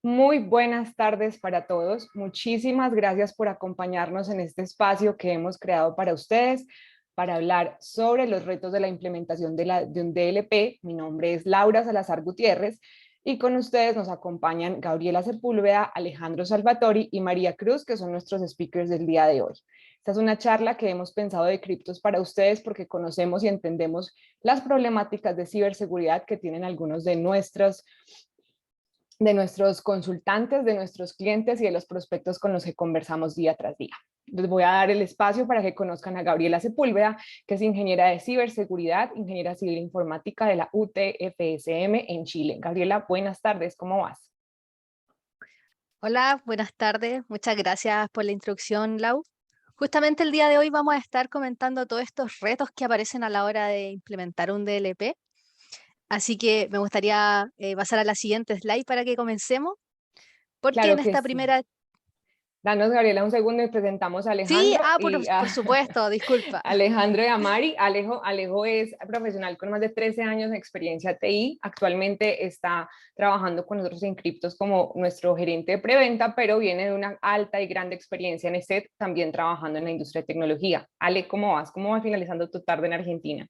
Muy buenas tardes para todos. Muchísimas gracias por acompañarnos en este espacio que hemos creado para ustedes para hablar sobre los retos de la implementación de un DLP. Mi nombre es Laura Salazar Gutiérrez y con ustedes nos acompañan Gabriela Sepúlveda, Alejandro Salvatori y María Cruz, que son nuestros speakers del día de hoy. Esta es una charla que hemos pensado de criptos para ustedes porque conocemos y entendemos las problemáticas de ciberseguridad que tienen algunos de nuestros consultantes, de nuestros clientes y de los prospectos con los que conversamos día tras día. Les voy a dar el espacio para que conozcan a Gabriela Sepúlveda, que es ingeniera de ciberseguridad, ingeniera civil informática de la UTFSM en Chile. Gabriela, buenas tardes, ¿cómo vas? Hola, buenas tardes. Muchas gracias por la introducción, Lau. Justamente el día de hoy vamos a estar comentando todos estos retos que aparecen a la hora de implementar un DLP. Así que me gustaría pasar a la siguiente slide para que comencemos, porque Claro en que esta sí. primera... Danos, Gabriela, un segundo y presentamos a Sí, Alejandro y por a supuesto, disculpa. Alejandro y a Mari. Alejo es profesional con más de 13 años de experiencia TI. Actualmente está trabajando con nosotros en Criptos como nuestro gerente de preventa, pero viene de una alta y grande experiencia en ESET, también trabajando en la industria de tecnología. Ale, ¿cómo vas? ¿Cómo va finalizando tu tarde en Argentina?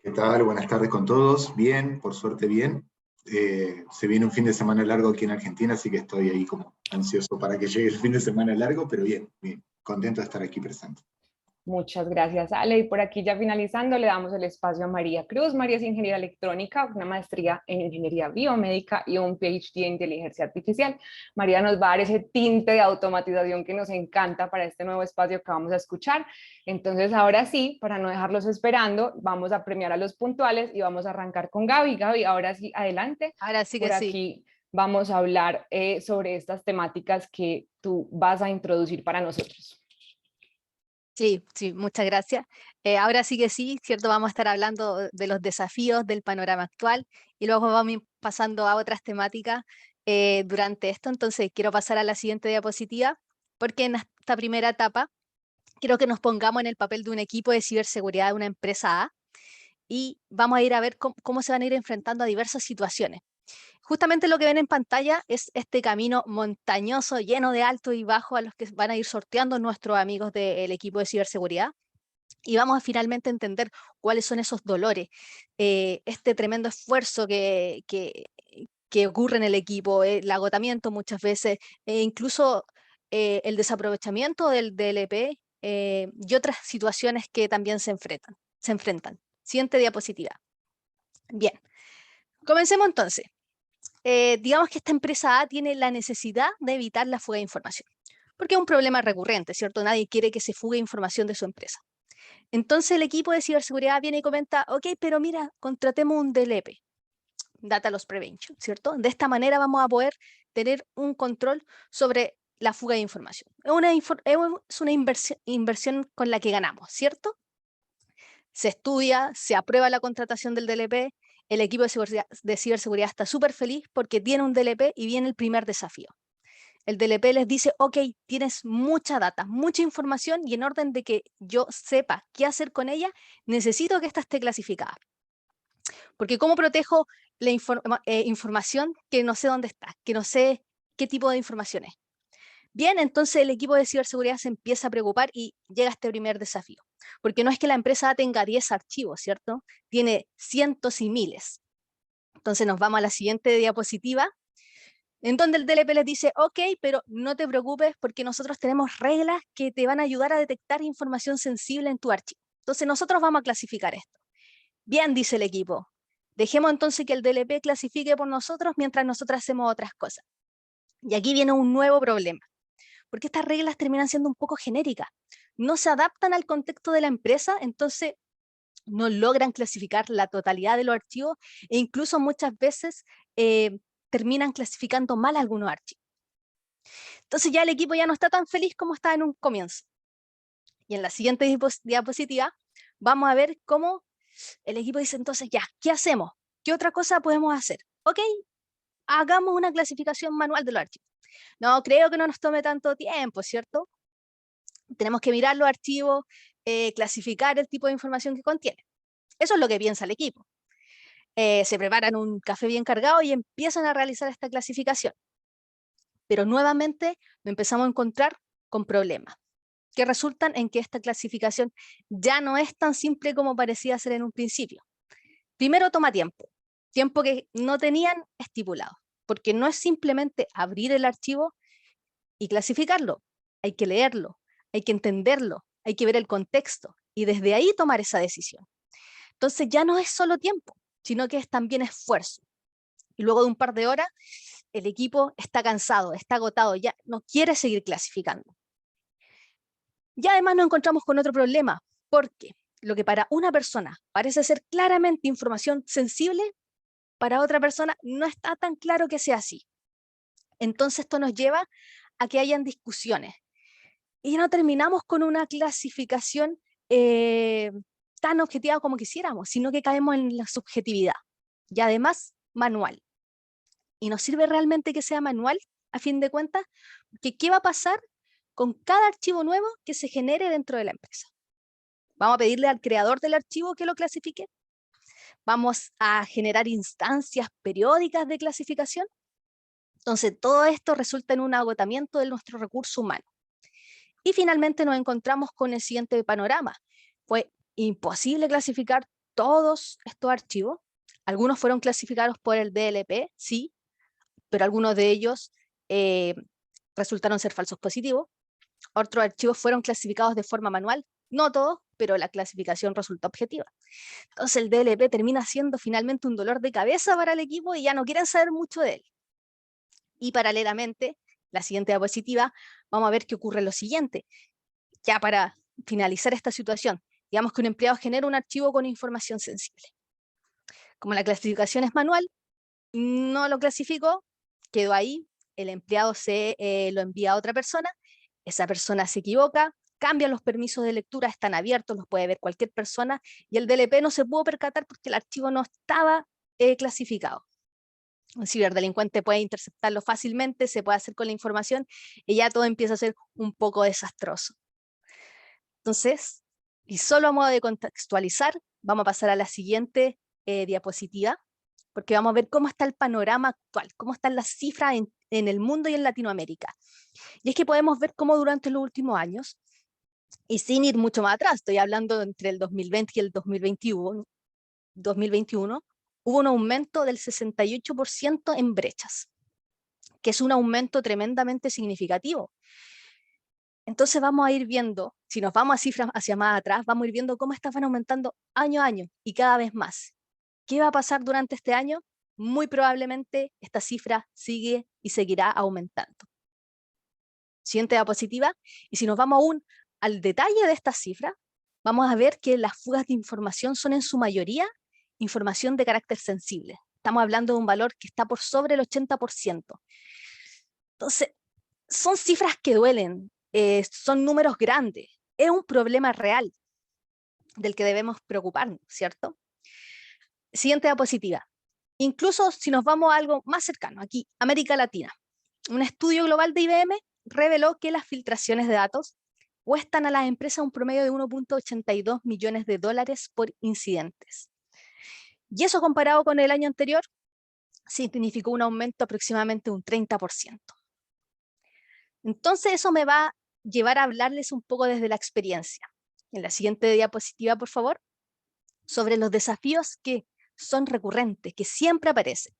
¿Qué tal? Buenas tardes con todos. Bien, por suerte bien. Se viene un fin de semana largo aquí en Argentina, así que estoy ahí como ansioso para que llegue el fin de semana largo, pero bien, bien. Contento de estar aquí presente. Muchas gracias, Ale. Y por aquí ya finalizando, le damos el espacio a María Cruz. María es ingeniera electrónica, una maestría en ingeniería biomédica y un PhD en inteligencia artificial. María nos va a dar ese tinte de automatización que nos encanta para este nuevo espacio que vamos a escuchar. Entonces, ahora sí, para no dejarlos esperando, vamos a premiar a los puntuales y vamos a arrancar con Gaby. Gaby, ahora sí, adelante. Ahora sí que Por sí. aquí vamos a hablar sobre estas temáticas que tú vas a introducir para nosotros. Sí, sí, muchas gracias. Ahora sí que sí, ¿cierto? Vamos a estar hablando de los desafíos del panorama actual y luego vamos a ir pasando a otras temáticas durante esto. Entonces, quiero pasar a la siguiente diapositiva, porque en esta primera etapa quiero que nos pongamos en el papel de un equipo de ciberseguridad de una empresa A y vamos a ir a ver cómo se van a ir enfrentando a diversas situaciones. Justamente lo que ven en pantalla es este camino montañoso, lleno de altos y bajos a los que van a ir sorteando nuestros amigos del equipo de ciberseguridad. Y vamos a finalmente entender cuáles son esos dolores, este tremendo esfuerzo que ocurre en el equipo, el agotamiento muchas veces, incluso el desaprovechamiento del DLP y otras situaciones que también se enfrentan. Siguiente diapositiva. Bien, comencemos entonces. Digamos que esta empresa A tiene la necesidad de evitar la fuga de información, porque es un problema recurrente, ¿cierto? Nadie quiere que se fugue información de su empresa. Entonces el equipo de ciberseguridad viene y comenta, ok, pero mira, contratemos un DLP, Data Loss Prevention, ¿cierto? De esta manera vamos a poder tener un control sobre la fuga de información. Es una inversión con la que ganamos, ¿cierto? Se estudia, se aprueba la contratación del DLP, el equipo de ciberseguridad está súper feliz porque tiene un DLP y viene el primer desafío. El DLP les dice, ok, tienes mucha data, mucha información y en orden de que yo sepa qué hacer con ella, necesito que esta esté clasificada. Porque ¿cómo protejo la información que no sé dónde está, que no sé qué tipo de información es? Bien, entonces el equipo de ciberseguridad se empieza a preocupar y llega este primer desafío. Porque no es que la empresa tenga 10 archivos, ¿cierto? Tiene cientos y miles. Entonces nos vamos a la siguiente diapositiva, en donde el DLP les dice, ok, pero no te preocupes porque nosotros tenemos reglas que te van a ayudar a detectar información sensible en tu archivo. Entonces nosotros vamos a clasificar esto. Bien, dice el equipo. Dejemos entonces que el DLP clasifique por nosotros mientras nosotros hacemos otras cosas. Y aquí viene un nuevo problema, porque estas reglas terminan siendo un poco genéricas. No se adaptan al contexto de la empresa, entonces no logran clasificar la totalidad de los archivos e incluso muchas veces terminan clasificando mal algunos archivos. Entonces ya el equipo ya no está tan feliz como estaba en un comienzo. Y en la siguiente diapositiva vamos a ver cómo el equipo dice entonces ya, ¿qué hacemos? ¿Qué otra cosa podemos hacer? Ok, hagamos una clasificación manual de los archivos. No creo que no nos tome tanto tiempo, ¿cierto? Tenemos que mirar los archivos, clasificar el tipo de información que contiene. Eso es lo que piensa el equipo. Se preparan un café bien cargado y empiezan a realizar esta clasificación. Pero nuevamente nos empezamos a encontrar con problemas que resultan en que esta clasificación ya no es tan simple como parecía ser en un principio. Primero toma tiempo que no tenían estipulado, porque no es simplemente abrir el archivo y clasificarlo, hay que leerlo, hay que entenderlo, hay que ver el contexto y desde ahí tomar esa decisión. Entonces ya no es solo tiempo, sino que es también esfuerzo. Y luego de un par de horas, el equipo está cansado, está agotado, ya no quiere seguir clasificando. Y además nos encontramos con otro problema, porque lo que para una persona parece ser claramente información sensible, para otra persona no está tan claro que sea así. Entonces esto nos lleva a que hayan discusiones. Y ya no terminamos con una clasificación tan objetiva como quisiéramos, sino que caemos en la subjetividad. Y además, manual. ¿Y nos sirve realmente que sea manual, a fin de cuentas? Porque ¿qué va a pasar con cada archivo nuevo que se genere dentro de la empresa? ¿Vamos a pedirle al creador del archivo que lo clasifique? ¿Vamos a generar instancias periódicas de clasificación? Entonces, todo esto resulta en un agotamiento de nuestro recurso humano. Y finalmente nos encontramos con el siguiente panorama. Fue imposible clasificar todos estos archivos. Algunos fueron clasificados por el DLP, sí, pero algunos de ellos resultaron ser falsos positivos. Otros archivos fueron clasificados de forma manual, no todos, pero la clasificación resultó objetiva. Entonces el DLP termina siendo finalmente un dolor de cabeza para el equipo y ya no quieren saber mucho de él. Y paralelamente, la siguiente diapositiva, vamos a ver qué ocurre lo siguiente. Ya para finalizar esta situación, digamos que un empleado genera un archivo con información sensible. Como la clasificación es manual, no lo clasificó, quedó ahí, el empleado lo envía a otra persona, esa persona se equivoca, cambia los permisos de lectura, están abiertos, los puede ver cualquier persona, y el DLP no se pudo percatar porque el archivo no estaba clasificado. Un ciberdelincuente puede interceptarlo fácilmente, se puede hacer con la información, y ya todo empieza a ser un poco desastroso. Entonces, y solo a modo de contextualizar, vamos a pasar a la siguiente diapositiva, porque vamos a ver cómo está el panorama actual, cómo están las cifras en el mundo y en Latinoamérica. Y es que podemos ver cómo durante los últimos años, y sin ir mucho más atrás, estoy hablando entre el 2020 y el 2021, hubo un aumento del 68% en brechas, que es un aumento tremendamente significativo. Entonces vamos a ir viendo, si nos vamos a cifras hacia más atrás, vamos a ir viendo cómo estas van aumentando año a año y cada vez más. ¿Qué va a pasar durante este año? Muy probablemente esta cifra sigue y seguirá aumentando. Siguiente diapositiva, y si nos vamos aún al detalle de estas cifras, vamos a ver que las fugas de información son en su mayoría información de carácter sensible. Estamos hablando de un valor que está por sobre el 80%. Entonces, son cifras que duelen, son números grandes, es un problema real del que debemos preocuparnos, ¿cierto? Siguiente diapositiva. Incluso si nos vamos a algo más cercano, aquí, América Latina. Un estudio global de IBM reveló que las filtraciones de datos cuestan a las empresas un promedio de 1.82 millones de dólares por incidentes. Y eso comparado con el año anterior, significó un aumento aproximadamente un 30%. Entonces eso me va a llevar a hablarles un poco desde la experiencia. En la siguiente diapositiva, por favor, sobre los desafíos que son recurrentes, que siempre aparecen.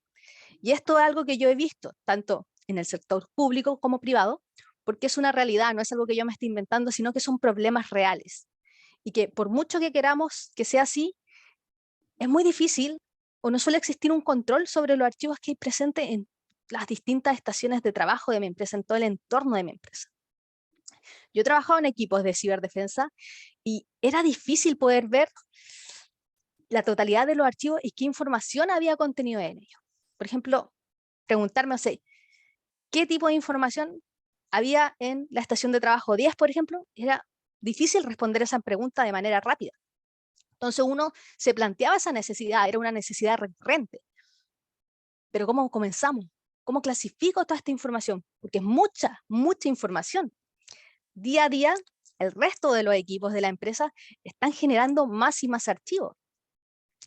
Y esto es algo que yo he visto, tanto en el sector público como privado, porque es una realidad, no es algo que yo me esté inventando, sino que son problemas reales. Y que por mucho que queramos que sea así, es muy difícil o no suele existir un control sobre los archivos que hay presentes en las distintas estaciones de trabajo de mi empresa, en todo el entorno de mi empresa. Yo he trabajado en equipos de ciberdefensa y era difícil poder ver la totalidad de los archivos y qué información había contenido en ellos. Por ejemplo, preguntarme, o sea, ¿qué tipo de información había en la estación de trabajo 10, por ejemplo? Era difícil responder esa pregunta de manera rápida. Entonces uno se planteaba esa necesidad, era una necesidad recurrente. Pero ¿cómo comenzamos? ¿Cómo clasifico toda esta información? Porque es mucha, mucha información. Día a día, el resto de los equipos de la empresa están generando más y más archivos,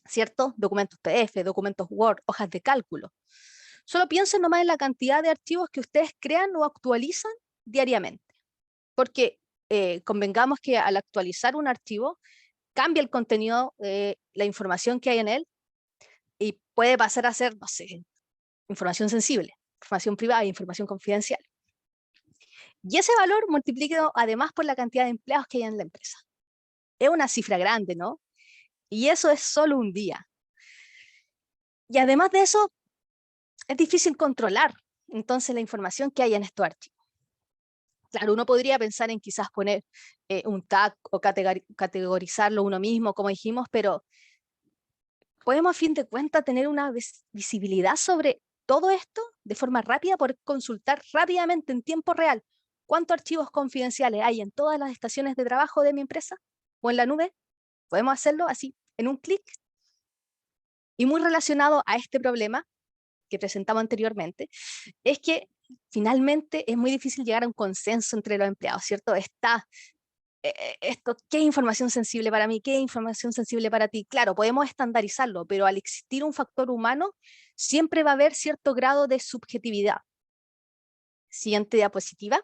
¿cierto? Documentos PDF, documentos Word, hojas de cálculo. Solo piensen nomás en la cantidad de archivos que ustedes crean o actualizan diariamente. Porque convengamos que al actualizar un archivo, cambia el contenido, la información que hay en él, y puede pasar a ser, no sé, información sensible, información privada e información confidencial. Y ese valor multiplicado además por la cantidad de empleados que hay en la empresa. Es una cifra grande, ¿no? Y eso es solo un día. Y además de eso, es difícil controlar entonces la información que hay en estos archivos. Claro, uno podría pensar en quizás poner un tag o categorizarlo uno mismo, como dijimos, pero podemos a fin de cuentas tener una visibilidad sobre todo esto de forma rápida, por consultar rápidamente en tiempo real cuántos archivos confidenciales hay en todas las estaciones de trabajo de mi empresa o en la nube. Podemos hacerlo así, en un clic. Y muy relacionado a este problema que presentamos anteriormente, es que finalmente es muy difícil llegar a un consenso entre los empleados, ¿cierto? ¿Qué es información sensible para mí? ¿Qué es información sensible para ti? Claro, podemos estandarizarlo, pero al existir un factor humano, siempre va a haber cierto grado de subjetividad. Siguiente diapositiva.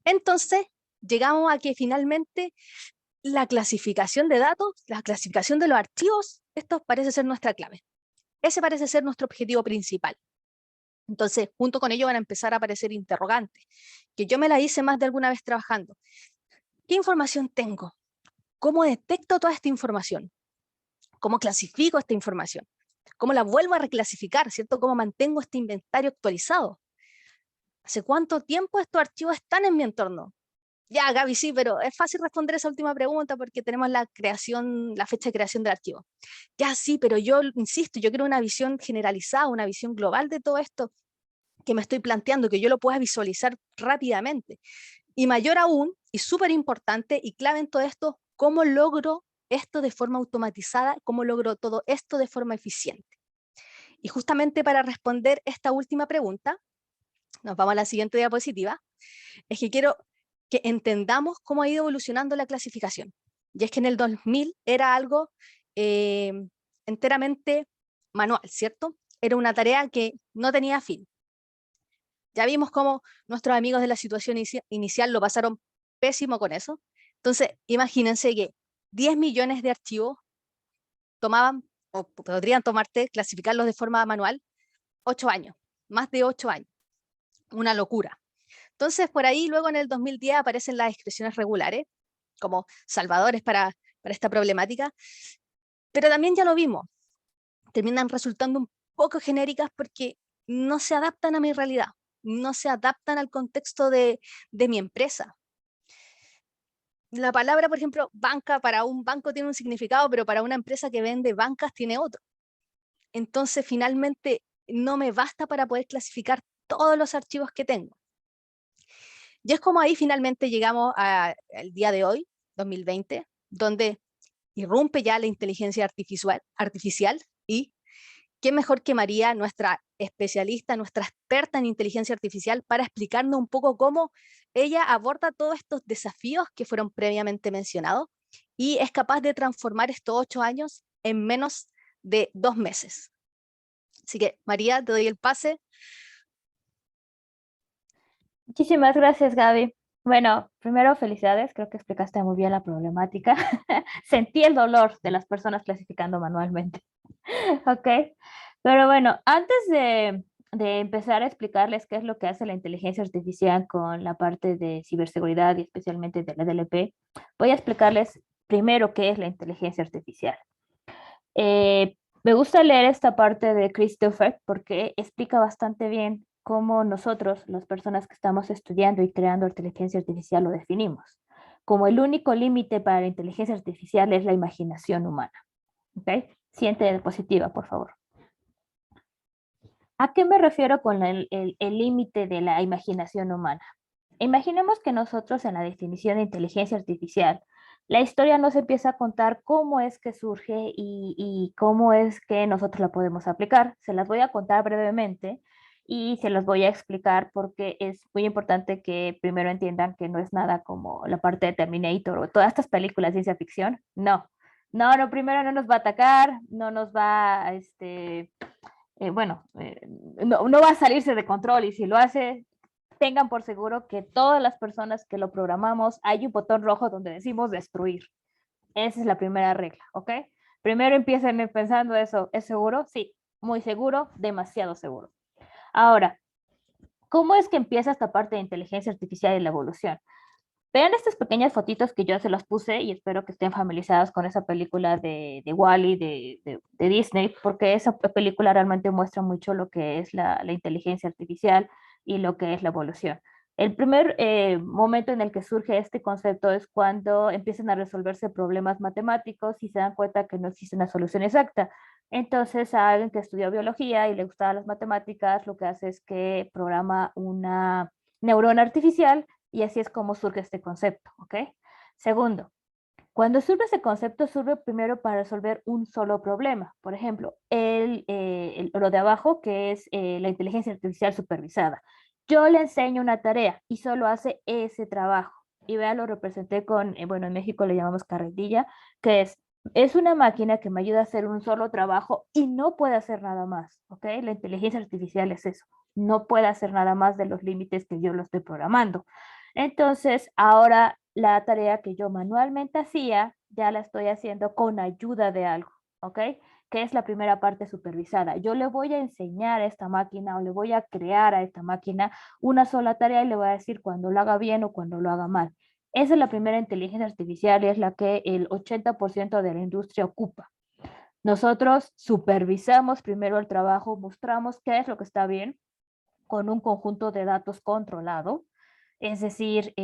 Entonces, llegamos a que finalmente la clasificación de datos, la clasificación de los archivos, esto parece ser nuestra clave. Ese parece ser nuestro objetivo principal. Entonces, junto con ello van a empezar a aparecer interrogantes, que yo me la hice más de alguna vez trabajando. ¿Qué información tengo? ¿Cómo detecto toda esta información? ¿Cómo clasifico esta información? ¿Cómo la vuelvo a reclasificar? ¿Cierto? ¿Cómo mantengo este inventario actualizado? ¿Hace cuánto tiempo estos archivos están en mi entorno? Ya, Gaby, sí, pero es fácil responder esa última pregunta porque tenemos la fecha de creación del archivo. Ya, sí, pero yo insisto, yo quiero una visión generalizada, una visión global de todo esto que me estoy planteando, que yo lo pueda visualizar rápidamente. Y mayor aún, y súper importante y clave en todo esto, ¿cómo logro esto de forma automatizada? ¿Cómo logro todo esto de forma eficiente? Y justamente para responder esta última pregunta, nos vamos a la siguiente diapositiva, es que quiero que entendamos cómo ha ido evolucionando la clasificación. Y es que en el 2000 era algo enteramente manual, ¿cierto? Era una tarea que no tenía fin. Ya vimos cómo nuestros amigos de la situación inicial lo pasaron pésimo con eso. Entonces, imagínense que 10 millones de archivos tomaban, o podrían tomarte, clasificarlos de forma manual, 8 años, más de 8 años. Una locura. Entonces, por ahí, luego en el 2010 aparecen las expresiones regulares, como salvadores para esta problemática, pero también ya lo vimos, terminan resultando un poco genéricas porque no se adaptan a mi realidad, no se adaptan al contexto de mi empresa. La palabra, por ejemplo, banca, para un banco tiene un significado, pero para una empresa que vende bancas tiene otro. Entonces, finalmente, no me basta para poder clasificar todos los archivos que tengo. Y es como ahí finalmente llegamos al día de hoy, 2020, donde irrumpe ya la inteligencia artificial y qué mejor que María, nuestra especialista, nuestra experta en inteligencia artificial, para explicarnos un poco cómo ella aborda todos estos desafíos que fueron previamente mencionados y es capaz de transformar estos 8 años en menos de 2 meses. Así que, María, te doy el pase. Muchísimas gracias, Gaby. Bueno, primero felicidades, creo que explicaste muy bien la problemática. Sentí el dolor de las personas clasificando manualmente. Ok, pero bueno, antes de empezar a explicarles qué es lo que hace la inteligencia artificial con la parte de ciberseguridad y especialmente de la DLP, voy a explicarles primero qué es la inteligencia artificial. Me gusta leer esta parte de Christopher porque explica bastante bien cómo nosotros, las personas que estamos estudiando y creando inteligencia artificial, lo definimos. Como el único límite para la inteligencia artificial es la imaginación humana. ¿Ok? Siguiente diapositiva, por favor. ¿A qué me refiero con el límite de la imaginación humana? Imaginemos que nosotros en la definición de inteligencia artificial, la historia nos empieza a contar cómo es que surge y cómo es que nosotros la podemos aplicar. Se las voy a contar brevemente y se las voy a explicar porque es muy importante que primero entiendan que no es nada como la parte de Terminator o todas estas películas de ciencia ficción. No, primero no nos va a atacar, no nos va a no va a salirse de control, y si lo hace, tengan por seguro que todas las personas que lo programamos, hay un botón rojo donde decimos destruir. Esa es la primera regla, ¿ok? Primero empiecen pensando eso, ¿es seguro? Sí, muy seguro, demasiado seguro. Ahora, ¿cómo es que empieza esta parte de inteligencia artificial y la evolución? Vean estas pequeñas fotitos que yo se las puse y espero que estén familiarizados con esa película de Wall-E de Disney, porque esa película realmente muestra mucho lo que es la inteligencia artificial y lo que es la evolución. El primer momento en el que surge este concepto es cuando empiezan a resolverse problemas matemáticos y se dan cuenta que no existe una solución exacta. Entonces, a alguien que estudió biología y le gustaban las matemáticas, lo que hace es que programa una neurona artificial, y así es como surge este concepto, ¿ok? Segundo, cuando surge ese concepto, surge primero para resolver un solo problema. Por ejemplo, lo de abajo, que es la inteligencia artificial supervisada. Yo le enseño una tarea y solo hace ese trabajo. Y vean, lo representé con, en México le llamamos carretilla, que es una máquina que me ayuda a hacer un solo trabajo y no puede hacer nada más, ¿ok? La inteligencia artificial es eso, no puede hacer nada más de los límites que yo lo estoy programando. Entonces, ahora la tarea que yo manualmente hacía, ya la estoy haciendo con ayuda de algo, ¿ok? Que es la primera parte supervisada. Yo le voy a enseñar a esta máquina o le voy a crear a esta máquina una sola tarea y le voy a decir cuando lo haga bien o cuando lo haga mal. Esa es la primera inteligencia artificial y es la que el 80% de la industria ocupa. Nosotros supervisamos primero el trabajo, mostramos qué es lo que está bien con un conjunto de datos controlado, es decir,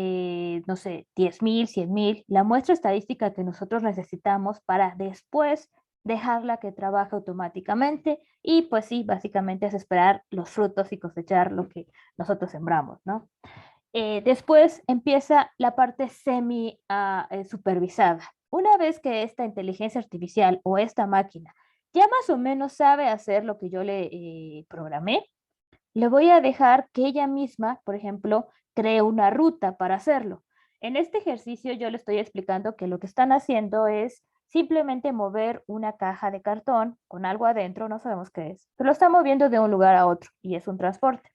no sé, 10,000, 100,000, la muestra estadística que nosotros necesitamos para después dejarla que trabaje automáticamente y pues sí, básicamente es esperar los frutos y cosechar lo que nosotros sembramos, ¿no? Después empieza la parte semi supervisada. Una vez que esta inteligencia artificial o esta máquina ya más o menos sabe hacer lo que yo le programé, le voy a dejar que ella misma, por ejemplo, cree una ruta para hacerlo. En este ejercicio yo le estoy explicando que lo que están haciendo es simplemente mover una caja de cartón con algo adentro, no sabemos qué es, pero lo está moviendo de un lugar a otro y es un transporte.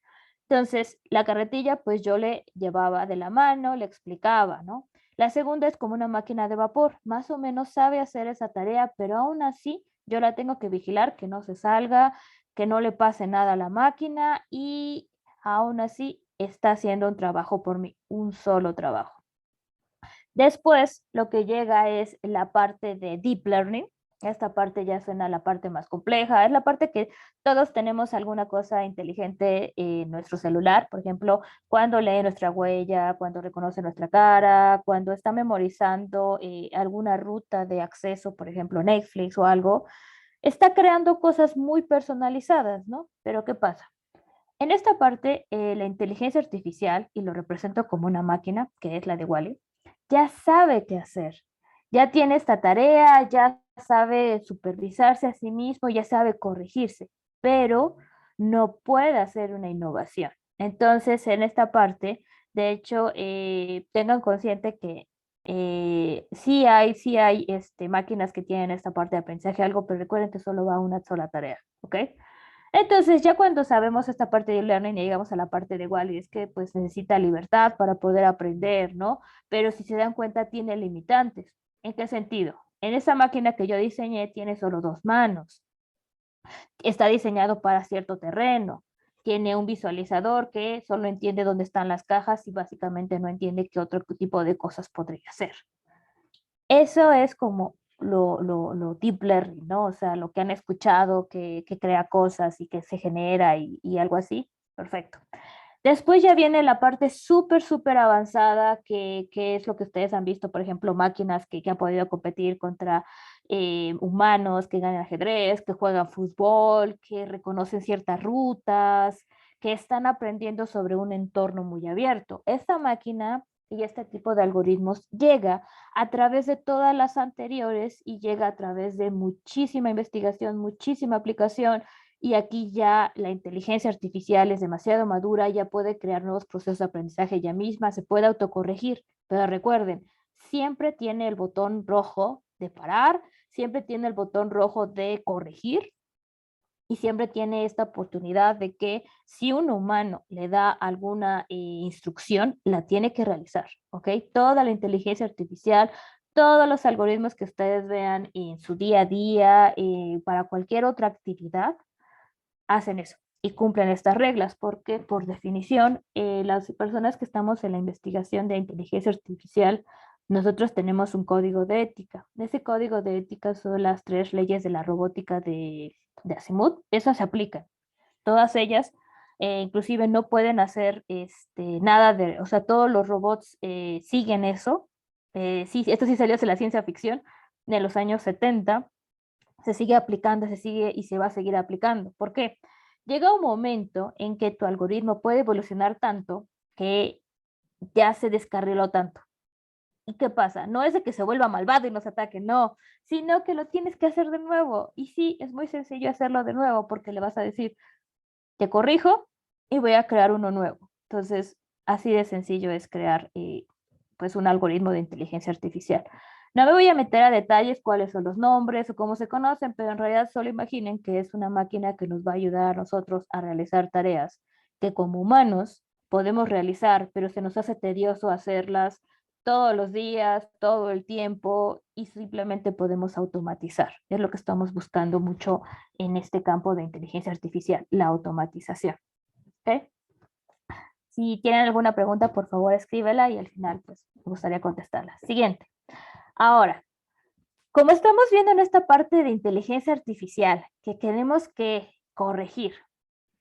Entonces, la carretilla, pues yo le llevaba de la mano, le explicaba, ¿no? La segunda es como una máquina de vapor, más o menos sabe hacer esa tarea, pero aún así yo la tengo que vigilar que no se salga, que no le pase nada a la máquina y aún así está haciendo un trabajo por mí, un solo trabajo. Después, lo que llega es la parte de deep learning. Esta parte ya suena la parte más compleja. Es la parte que todos tenemos alguna cosa inteligente en nuestro celular. Por ejemplo, cuando lee nuestra huella, cuando reconoce nuestra cara, cuando está memorizando alguna ruta de acceso, por ejemplo, Netflix o algo, está creando cosas muy personalizadas, ¿no? Pero ¿qué pasa? En esta parte, la inteligencia artificial, y lo represento como una máquina, que es la de Wall-E, ya sabe qué hacer. Ya tiene esta tarea, ya sabe supervisarse a sí mismo, ya sabe corregirse, pero no puede hacer una innovación. Entonces, en esta parte, de hecho, tengan consciente que sí hay máquinas que tienen esta parte de aprendizaje, algo, pero recuerden que solo va una sola tarea, ¿ok? Entonces, ya cuando sabemos esta parte de learning y llegamos a la parte de Wall-E, es que pues necesita libertad para poder aprender, ¿no? Pero si se dan cuenta, tiene limitantes. ¿En qué sentido? En esa máquina que yo diseñé tiene solo 2 manos. Está diseñado para cierto terreno. Tiene un visualizador que solo entiende dónde están las cajas y básicamente no entiende qué otro tipo de cosas podría hacer. Eso es como lo deep learning, ¿no? O sea, lo que han escuchado, que crea cosas y que se genera y algo así. Perfecto. Después ya viene la parte súper, súper avanzada, que es lo que ustedes han visto, por ejemplo, máquinas que han podido competir contra humanos, que ganan ajedrez, que juegan fútbol, que reconocen ciertas rutas, que están aprendiendo sobre un entorno muy abierto. Esta máquina y este tipo de algoritmos llega a través de todas las anteriores y llega a través de muchísima investigación, muchísima aplicación, y aquí ya la inteligencia artificial es demasiado madura, ya puede crear nuevos procesos de aprendizaje ella misma, se puede autocorregir, pero recuerden, siempre tiene el botón rojo de parar, siempre tiene el botón rojo de corregir y siempre tiene esta oportunidad de que si un humano le da alguna instrucción, la tiene que realizar, ¿ok? Toda la inteligencia artificial, todos los algoritmos que ustedes vean en su día a día, para cualquier otra actividad, hacen eso y cumplen estas reglas, porque por definición, las personas que estamos en la investigación de inteligencia artificial, nosotros tenemos un código de ética. Ese código de ética son las 3 leyes de la robótica de Asimov. Esas se aplican. Todas ellas, inclusive no pueden hacer nada de, o sea, todos los robots siguen eso. Sí, esto sí salió de la ciencia ficción de los años 70, se sigue aplicando, se sigue y se va a seguir aplicando. ¿Por qué? Llega un momento en que tu algoritmo puede evolucionar tanto que ya se descarriló tanto. ¿Y qué pasa? No es de que se vuelva malvado y nos ataque, no, sino que lo tienes que hacer de nuevo. Y sí, es muy sencillo hacerlo de nuevo porque le vas a decir, te corrijo y voy a crear uno nuevo. Entonces, así de sencillo es crear pues un algoritmo de inteligencia artificial. No me voy a meter a detalles cuáles son los nombres o cómo se conocen, pero en realidad solo imaginen que es una máquina que nos va a ayudar a nosotros a realizar tareas que como humanos podemos realizar, pero se nos hace tedioso hacerlas todos los días, todo el tiempo, y simplemente podemos automatizar. Es lo que estamos buscando mucho en este campo de inteligencia artificial, la automatización. ¿Okay? Si tienen alguna pregunta, por favor escríbela y al final pues me gustaría contestarla. Siguiente. Ahora, como estamos viendo en esta parte de inteligencia artificial que tenemos que corregir,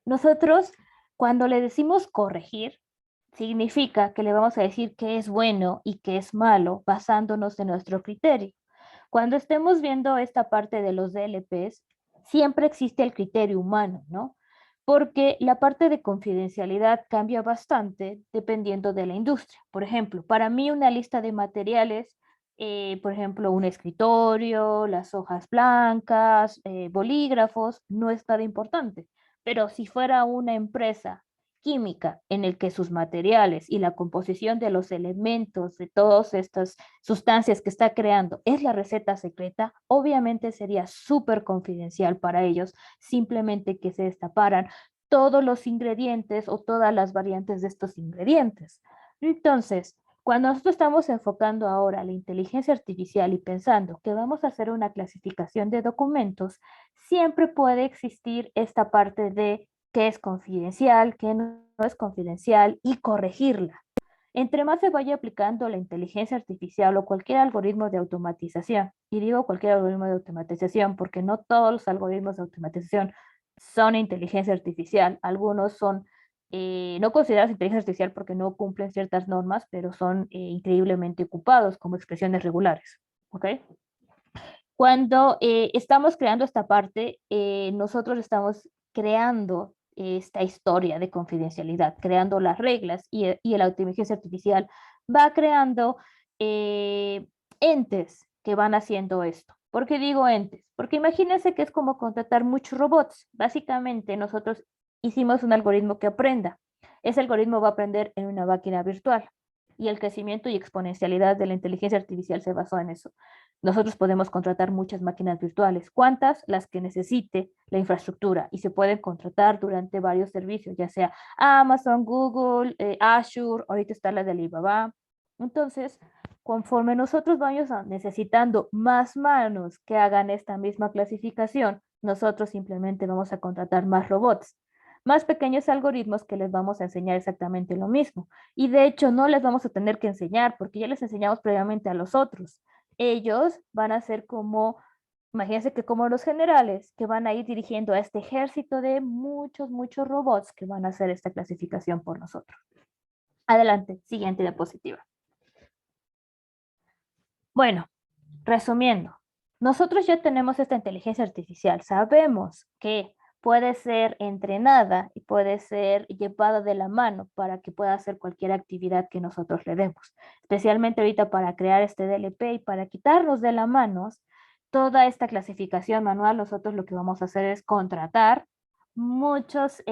nosotros cuando le decimos corregir, significa que le vamos a decir qué es bueno y qué es malo basándonos en nuestro criterio. Cuando estemos viendo esta parte de los DLPs, siempre existe el criterio humano, ¿no? Porque la parte de confidencialidad cambia bastante dependiendo de la industria. Por ejemplo, para mí una lista de materiales, por ejemplo, un escritorio, las hojas blancas, bolígrafos, no es nada importante. Pero si fuera una empresa química en el que sus materiales y la composición de los elementos de todas estas sustancias que está creando es la receta secreta, obviamente sería súper confidencial para ellos simplemente que se destaparan todos los ingredientes o todas las variantes de estos ingredientes. Entonces, cuando nosotros estamos enfocando ahora la inteligencia artificial y pensando que vamos a hacer una clasificación de documentos, siempre puede existir esta parte de qué es confidencial, qué no es confidencial y corregirla. Entre más se vaya aplicando la inteligencia artificial o cualquier algoritmo de automatización, y digo cualquier algoritmo de automatización porque no todos los algoritmos de automatización son inteligencia artificial, algunos son no considerados inteligencia artificial porque no cumplen ciertas normas, pero son increíblemente ocupados como expresiones regulares. ¿Ok? Cuando estamos creando esta parte, nosotros estamos creando esta historia de confidencialidad, creando las reglas y la inteligencia artificial va creando entes que van haciendo esto. ¿Por qué digo entes? Porque imagínense que es como contratar muchos robots. Básicamente nosotros hicimos un algoritmo que aprenda. Ese algoritmo va a aprender en una máquina virtual y el crecimiento y exponencialidad de la inteligencia artificial se basó en eso. Nosotros podemos contratar muchas máquinas virtuales. ¿Cuántas? Las que necesite la infraestructura y se pueden contratar durante varios servicios, ya sea Amazon, Google, Azure, ahorita está la de Alibaba. Entonces, conforme nosotros vamos necesitando más manos que hagan esta misma clasificación, nosotros simplemente vamos a contratar más robots, más pequeños algoritmos que les vamos a enseñar exactamente lo mismo. Y de hecho no les vamos a tener que enseñar porque ya les enseñamos previamente a los otros. Ellos van a ser como, imagínense que como los generales que van a ir dirigiendo a este ejército de muchos, muchos robots que van a hacer esta clasificación por nosotros. Adelante, siguiente diapositiva. Bueno, resumiendo, nosotros ya tenemos esta inteligencia artificial, sabemos que puede ser entrenada y puede ser llevada de la mano para que pueda hacer cualquier actividad que nosotros le demos, especialmente ahorita para crear este DLP y para quitarnos de las manos toda esta clasificación manual. Nosotros lo que vamos a hacer es contratar muchos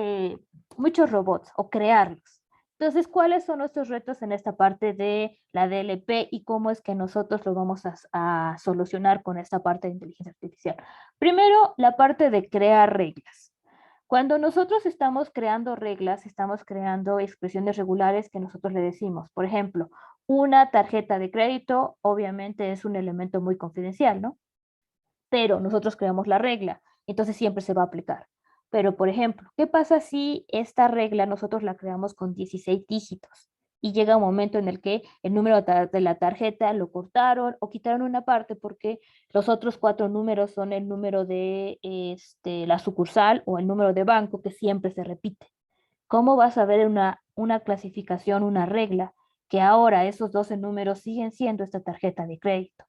robots o crearlos. Entonces, ¿cuáles son nuestros retos en esta parte de la DLP y cómo es que nosotros lo vamos a solucionar con esta parte de inteligencia artificial? Primero, la parte de crear reglas. Cuando nosotros estamos creando reglas, estamos creando expresiones regulares que nosotros le decimos. Por ejemplo, una tarjeta de crédito obviamente es un elemento muy confidencial, ¿no? Pero nosotros creamos la regla, entonces siempre se va a aplicar. Pero, por ejemplo, ¿qué pasa si esta regla nosotros la creamos con 16 dígitos? Y llega un momento en el que el número de la tarjeta lo cortaron o quitaron una parte porque los otros 4 números son el número de la sucursal o el número de banco que siempre se repite. ¿Cómo vas a ver una clasificación, una regla, que ahora esos 12 números siguen siendo esta tarjeta de crédito?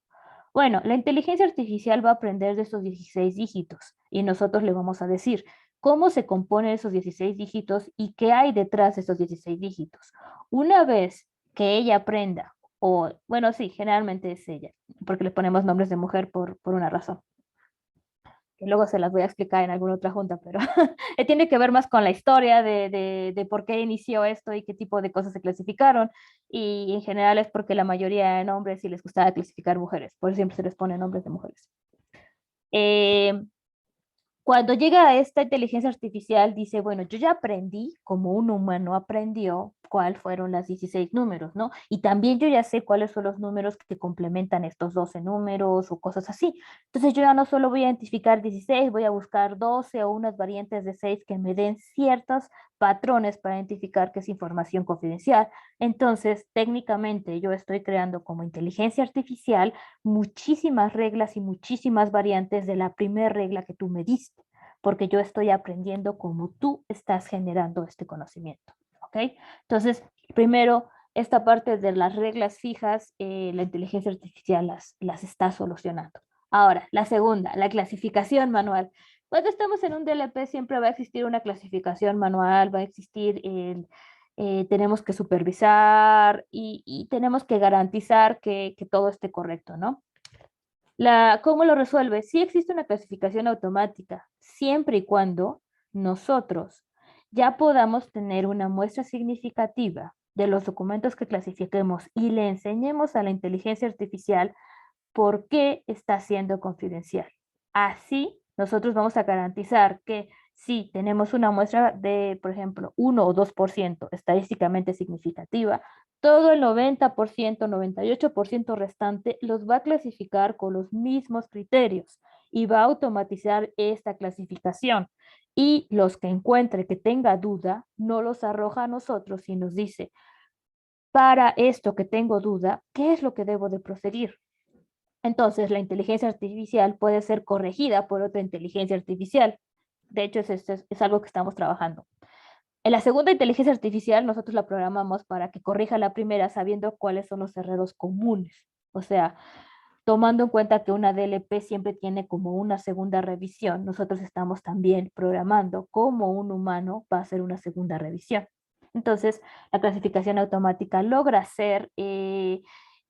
Bueno, la inteligencia artificial va a aprender de esos 16 dígitos y nosotros le vamos a decir cómo se componen esos 16 dígitos y qué hay detrás de esos 16 dígitos. Una vez que ella aprenda, o bueno, sí, generalmente es ella, porque le ponemos nombres de mujer por una razón, que luego se las voy a explicar en alguna otra junta, pero tiene que ver más con la historia de por qué inició esto y qué tipo de cosas se clasificaron. Y en general es porque la mayoría de hombres sí les gustaba clasificar mujeres, por eso siempre se les pone nombres de mujeres. Cuando llega a esta inteligencia artificial, dice, bueno, yo ya aprendí, como un humano aprendió, cuáles fueron las 16 números, ¿no? Y también yo ya sé cuáles son los números que complementan estos 12 números o cosas así. Entonces yo ya no solo voy a identificar 16, voy a buscar 12 o unas variantes de 6 que me den ciertos patrones para identificar que es información confidencial. Entonces, técnicamente yo estoy creando como inteligencia artificial muchísimas reglas y muchísimas variantes de la primera regla que tú me diste, porque yo estoy aprendiendo cómo tú estás generando este conocimiento, ¿ok? Entonces, primero, esta parte de las reglas fijas, la inteligencia artificial las está solucionando. Ahora, la segunda, la clasificación manual. Cuando estamos en un DLP siempre va a existir una clasificación manual, va a existir tenemos que supervisar y tenemos que garantizar que todo esté correcto, ¿no? ¿Cómo lo resuelve? Sí existe una clasificación automática, siempre y cuando nosotros ya podamos tener una muestra significativa de los documentos que clasifiquemos y le enseñemos a la inteligencia artificial por qué está siendo confidencial. Así, nosotros vamos a garantizar que si tenemos una muestra de, por ejemplo, 1 o 2% estadísticamente significativa, todo el 90%, 98% restante los va a clasificar con los mismos criterios y va a automatizar esta clasificación. Y los que encuentre que tenga duda, no los arroja a nosotros y nos dice, para esto que tengo duda, ¿qué es lo que debo de proceder? Entonces, la inteligencia artificial puede ser corregida por otra inteligencia artificial. De hecho, es algo que estamos trabajando. En la segunda inteligencia artificial, nosotros la programamos para que corrija la primera sabiendo cuáles son los errores comunes. O sea, tomando en cuenta que una DLP siempre tiene como una segunda revisión, nosotros estamos también programando cómo un humano va a hacer una segunda revisión. Entonces, la clasificación automática logra hacer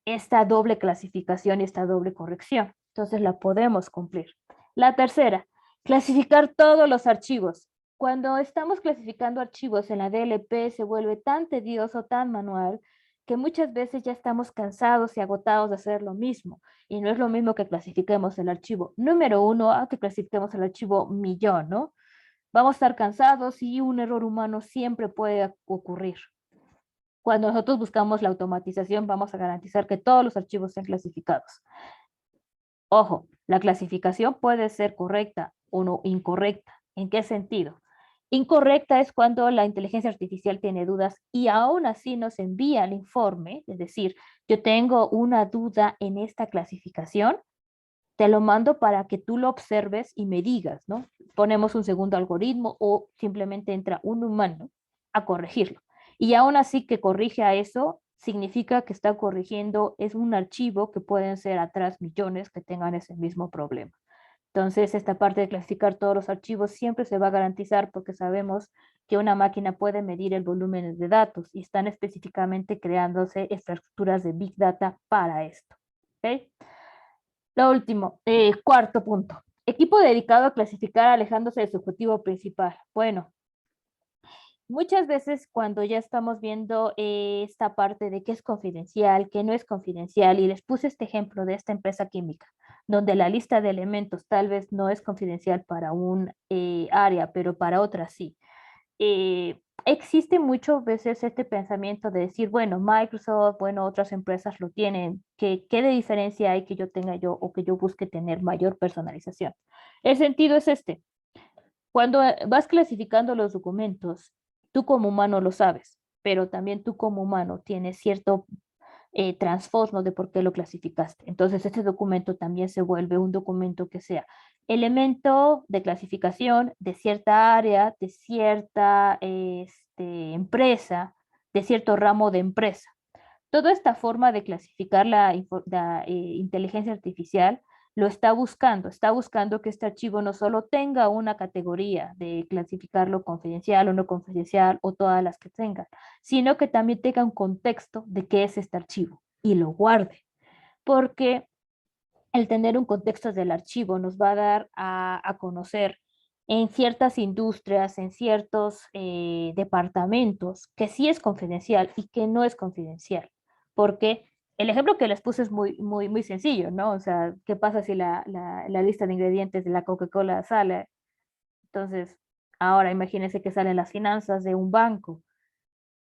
esta doble clasificación y esta doble corrección. Entonces, la podemos cumplir. La tercera, clasificar todos los archivos. Cuando estamos clasificando archivos en la DLP se vuelve tan tedioso, tan manual, que muchas veces ya estamos cansados y agotados de hacer lo mismo. Y no es lo mismo que clasifiquemos el archivo número 1 a que clasifiquemos el archivo millón, ¿no? Vamos a estar cansados y un error humano siempre puede ocurrir. Cuando nosotros buscamos la automatización, vamos a garantizar que todos los archivos sean clasificados. Ojo, la clasificación puede ser correcta o no incorrecta. ¿En qué sentido? Incorrecta es cuando la inteligencia artificial tiene dudas y aún así nos envía el informe, es decir, yo tengo una duda en esta clasificación, te lo mando para que tú lo observes y me digas, ¿no? Ponemos un segundo algoritmo o simplemente entra un humano a corregirlo. Y aún así que corrige a eso, significa que está corrigiendo, es un archivo que pueden ser atrás millones que tengan ese mismo problema. Entonces, esta parte de clasificar todos los archivos siempre se va a garantizar porque sabemos que una máquina puede medir el volumen de datos y están específicamente creándose estructuras de Big Data para esto. ¿Okay? Lo último, cuarto punto. Equipo dedicado a clasificar alejándose de su objetivo principal. Bueno, muchas veces cuando ya estamos viendo esta parte de qué es confidencial, qué no es confidencial, y les puse este ejemplo de esta empresa química, donde la lista de elementos tal vez no es confidencial para un área, pero para otra sí. Existe muchas veces este pensamiento de decir, bueno, Microsoft, bueno, otras empresas lo tienen, ¿qué de diferencia hay que yo tenga yo o que yo busque tener mayor personalización? El sentido es este. Cuando vas clasificando los documentos, tú como humano lo sabes, pero también tú como humano tienes cierto trasfondo de por qué lo clasificaste. Entonces, este documento también se vuelve un documento que sea elemento de clasificación de cierta área, de cierta empresa, de cierto ramo de empresa. Toda esta forma de clasificar la inteligencia artificial lo está buscando que este archivo no solo tenga una categoría de clasificarlo confidencial o no confidencial o todas las que tenga, sino que también tenga un contexto de qué es este archivo y lo guarde, porque el tener un contexto del archivo nos va a dar a conocer en ciertas industrias, en ciertos departamentos, que sí es confidencial y que no es confidencial. Porque el ejemplo que les puse es muy sencillo, ¿no? O sea, ¿qué pasa si la lista de ingredientes de la Coca-Cola sale? Entonces, ahora imagínense que salen las finanzas de un banco.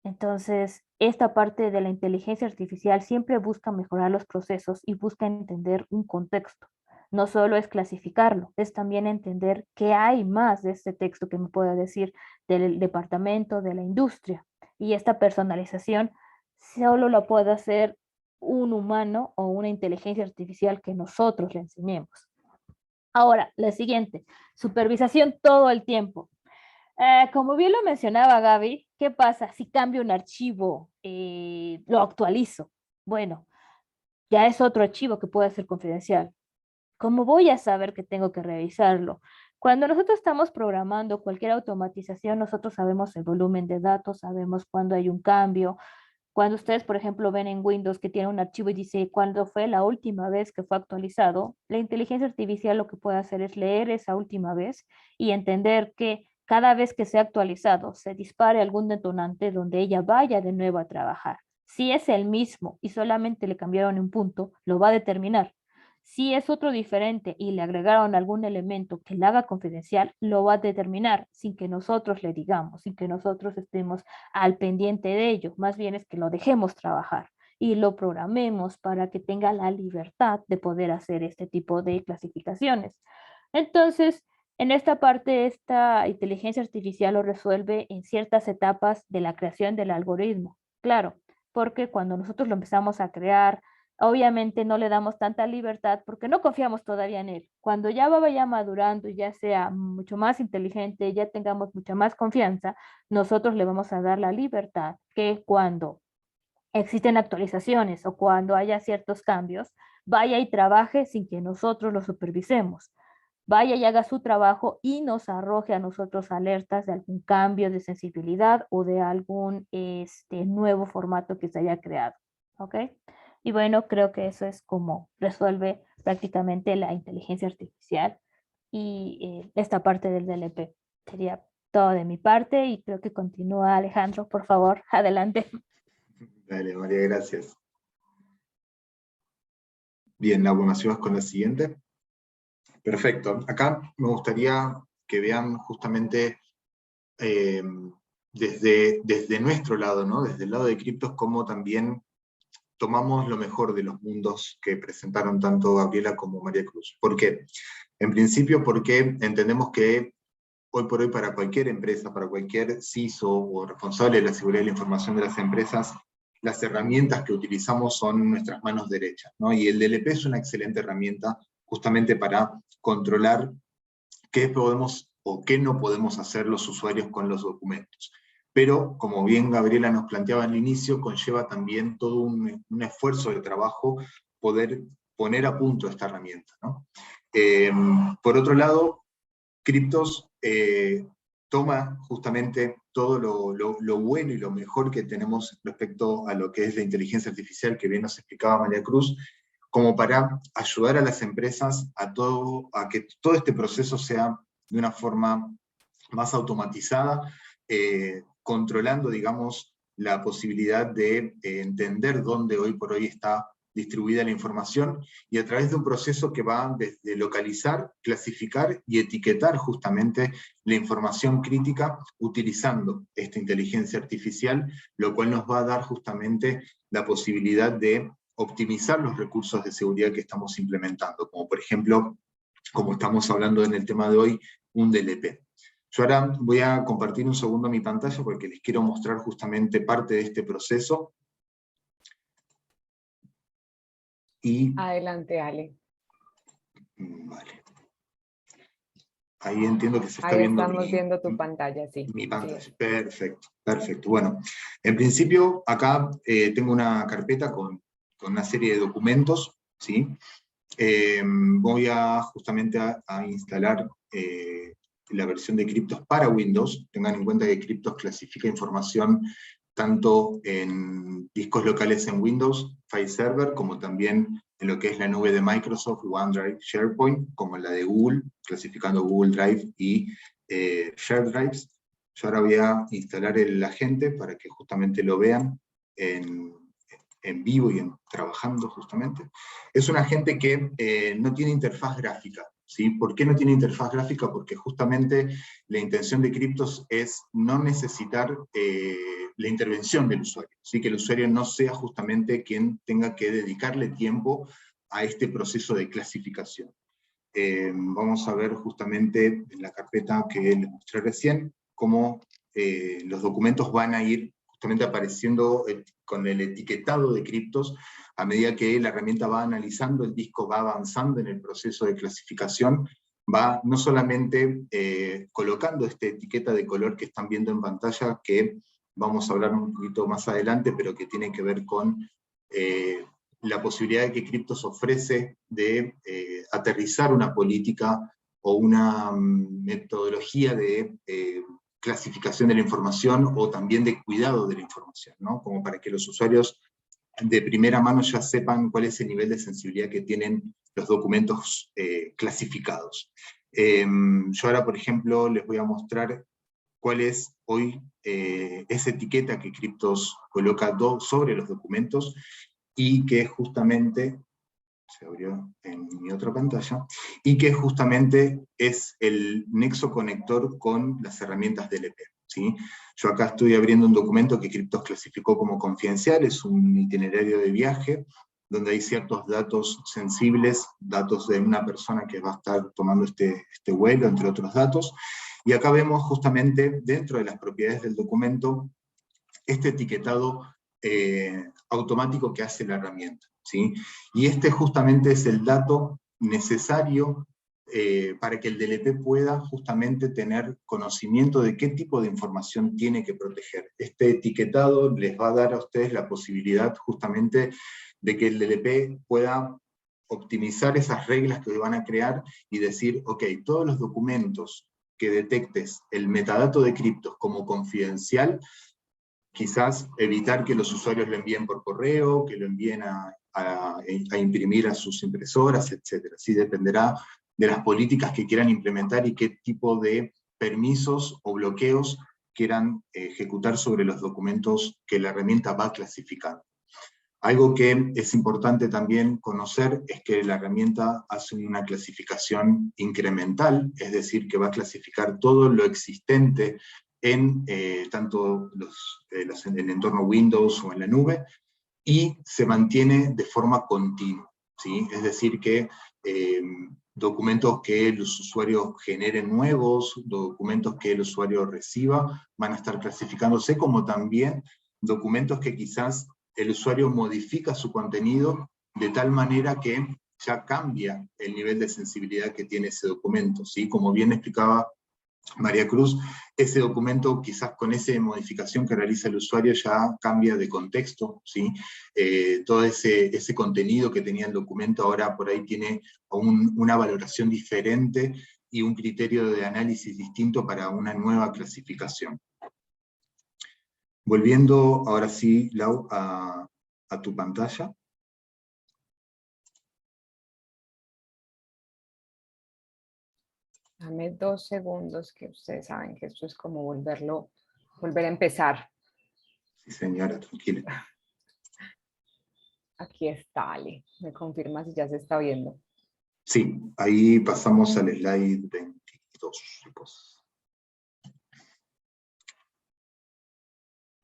Entonces, esta parte de la inteligencia artificial siempre busca mejorar los procesos y busca entender un contexto. No solo es clasificarlo, es también entender qué hay más de este texto que me pueda decir del departamento, de la industria. Y esta personalización solo la puede hacer un humano o una inteligencia artificial que nosotros le enseñemos. Ahora, la siguiente, supervisación todo el tiempo. Como bien lo mencionaba Gaby, ¿qué pasa si cambio un archivo, lo actualizo? Bueno, ya es otro archivo que puede ser confidencial. ¿Cómo voy a saber que tengo que revisarlo? Cuando nosotros estamos programando cualquier automatización, nosotros sabemos el volumen de datos, sabemos cuándo hay un cambio. Cuando ustedes, por ejemplo, ven en Windows que tiene un archivo y dice cuándo fue la última vez que fue actualizado, la inteligencia artificial lo que puede hacer es leer esa última vez y entender que cada vez que sea actualizado se dispare algún detonante donde ella vaya de nuevo a trabajar. Si es el mismo y solamente le cambiaron un punto, lo va a determinar. Si es otro diferente y le agregaron algún elemento que la haga confidencial, lo va a determinar sin que nosotros le digamos, sin que nosotros estemos al pendiente de ello. Más bien es que lo dejemos trabajar y lo programemos para que tenga la libertad de poder hacer este tipo de clasificaciones. Entonces, en esta parte, esta inteligencia artificial lo resuelve en ciertas etapas de la creación del algoritmo. Claro, porque cuando nosotros lo empezamos a crear, obviamente no le damos tanta libertad porque no confiamos todavía en él. Cuando ya vaya madurando y ya sea mucho más inteligente, ya tengamos mucha más confianza, nosotros le vamos a dar la libertad que cuando existen actualizaciones o cuando haya ciertos cambios, vaya y trabaje sin que nosotros lo supervisemos. Vaya y haga su trabajo y nos arroje a nosotros alertas de algún cambio de sensibilidad o de algún nuevo formato que se haya creado. ¿Ok? Y bueno, creo que eso es como resuelve prácticamente la inteligencia artificial y esta parte del DLP. Sería todo de mi parte y creo que continúa Alejandro, por favor, adelante. Dale, María, gracias. Bien, Laura, ¿me ayudas con la siguiente? Perfecto. Acá me gustaría que vean justamente desde nuestro lado, ¿no? Desde el lado de criptos, cómo también tomamos lo mejor de los mundos que presentaron tanto Gabriela como María Cruz. ¿Por qué? En principio, porque entendemos que hoy por hoy para cualquier empresa, para cualquier CISO o responsable de la seguridad de la información de las empresas, las herramientas que utilizamos son nuestras manos derechas, ¿no? Y el DLP es una excelente herramienta justamente para controlar qué podemos o qué no podemos hacer los usuarios con los documentos. Pero, como bien Gabriela nos planteaba al inicio, conlleva también todo un esfuerzo de trabajo poder poner a punto esta herramienta, ¿no? Por otro lado, Cryptos toma justamente todo lo bueno y lo mejor que tenemos respecto a lo que es la inteligencia artificial, que bien nos explicaba María Cruz, como para ayudar a las empresas a que todo este proceso sea de una forma más automatizada, controlando, digamos, la posibilidad de entender dónde hoy por hoy está distribuida la información, y a través de un proceso que va desde localizar, clasificar y etiquetar justamente la información crítica utilizando esta inteligencia artificial, lo cual nos va a dar justamente la posibilidad de optimizar los recursos de seguridad que estamos implementando, como por ejemplo, como estamos hablando en el tema de hoy, un DLP. Yo ahora voy a compartir un segundo mi pantalla porque les quiero mostrar justamente parte de este proceso. Y, adelante, Ale. vale. Ahí entiendo que se está Ahí viendo estamos viendo tu pantalla, sí. mi Así pantalla. es. Perfecto, perfecto. Bueno, en principio acá tengo una carpeta con una serie de documentos, ¿sí? Voy a justamente a instalar la versión de Cryptos para Windows. Tengan en cuenta que Cryptos clasifica información tanto en discos locales en Windows, File Server, como también en lo que es la nube de Microsoft, OneDrive, SharePoint, como la de Google, clasificando Google Drive y Share Drives. Yo ahora voy a instalar el agente para que justamente lo vean en vivo y trabajando justamente. Es un agente que no tiene interfaz gráfica. ¿Sí? ¿Por qué no tiene interfaz gráfica? Porque justamente la intención de Cryptos es no necesitar la intervención del usuario, ¿sí? Que el usuario no sea justamente quien tenga que dedicarle tiempo a este proceso de clasificación. Vamos a ver justamente en la carpeta que les mostré recién, cómo los documentos van a ir justamente apareciendo con el etiquetado de Cryptos a medida que la herramienta va analizando, el disco va avanzando en el proceso de clasificación, va no solamente colocando esta etiqueta de color que están viendo en pantalla, que vamos a hablar un poquito más adelante, pero que tiene que ver con la posibilidad que Cryptos ofrece de aterrizar una política o una metodología de clasificación de la información o también de cuidado de la información, ¿no? Como para que los usuarios de primera mano ya sepan cuál es el nivel de sensibilidad que tienen los documentos clasificados. Yo ahora, por ejemplo, les voy a mostrar cuál es hoy esa etiqueta que Cryptos coloca sobre los documentos y que justamente, se abrió en mi otra pantalla, y que justamente es el nexo conector con las herramientas DLP. ¿Sí? Yo acá estoy abriendo un documento que Cryptos clasificó como confidencial, es un itinerario de viaje, donde hay ciertos datos sensibles, datos de una persona que va a estar tomando este vuelo, entre otros datos, y acá vemos justamente dentro de las propiedades del documento este etiquetado automático que hace la herramienta, ¿sí? Y este justamente es el dato necesario para que el DLP pueda justamente tener conocimiento de qué tipo de información tiene que proteger. Este etiquetado les va a dar a ustedes la posibilidad justamente de que el DLP pueda optimizar esas reglas que van a crear y decir, ok, todos los documentos que detectes el metadato de Cryptos como confidencial, quizás evitar que los usuarios lo envíen por correo, que lo envíen a imprimir a sus impresoras, etc. Sí, dependerá de las políticas que quieran implementar y qué tipo de permisos o bloqueos quieran ejecutar sobre los documentos que la herramienta va clasificando. Algo que es importante también conocer es que la herramienta hace una clasificación incremental, es decir, que va a clasificar todo lo existente en tanto en el entorno Windows o en la nube, y se mantiene de forma continua, ¿sí? Es decir, que documentos que los usuarios generen nuevos, documentos que el usuario reciba, van a estar clasificándose, como también documentos que quizás el usuario modifica su contenido de tal manera que ya cambia el nivel de sensibilidad que tiene ese documento, ¿sí? Como bien explicaba María Cruz, ese documento quizás con esa modificación que realiza el usuario ya cambia de contexto, ¿sí? Todo ese contenido que tenía el documento ahora por ahí tiene una valoración diferente y un criterio de análisis distinto para una nueva clasificación. Volviendo ahora sí, Lau, a tu pantalla. Dame 2 segundos, que ustedes saben que esto es como volverlo volver a empezar. Sí, señora, tranquila. Aquí está, Ale. Me confirma si ya se está viendo. Sí, ahí pasamos al slide 22, chicos.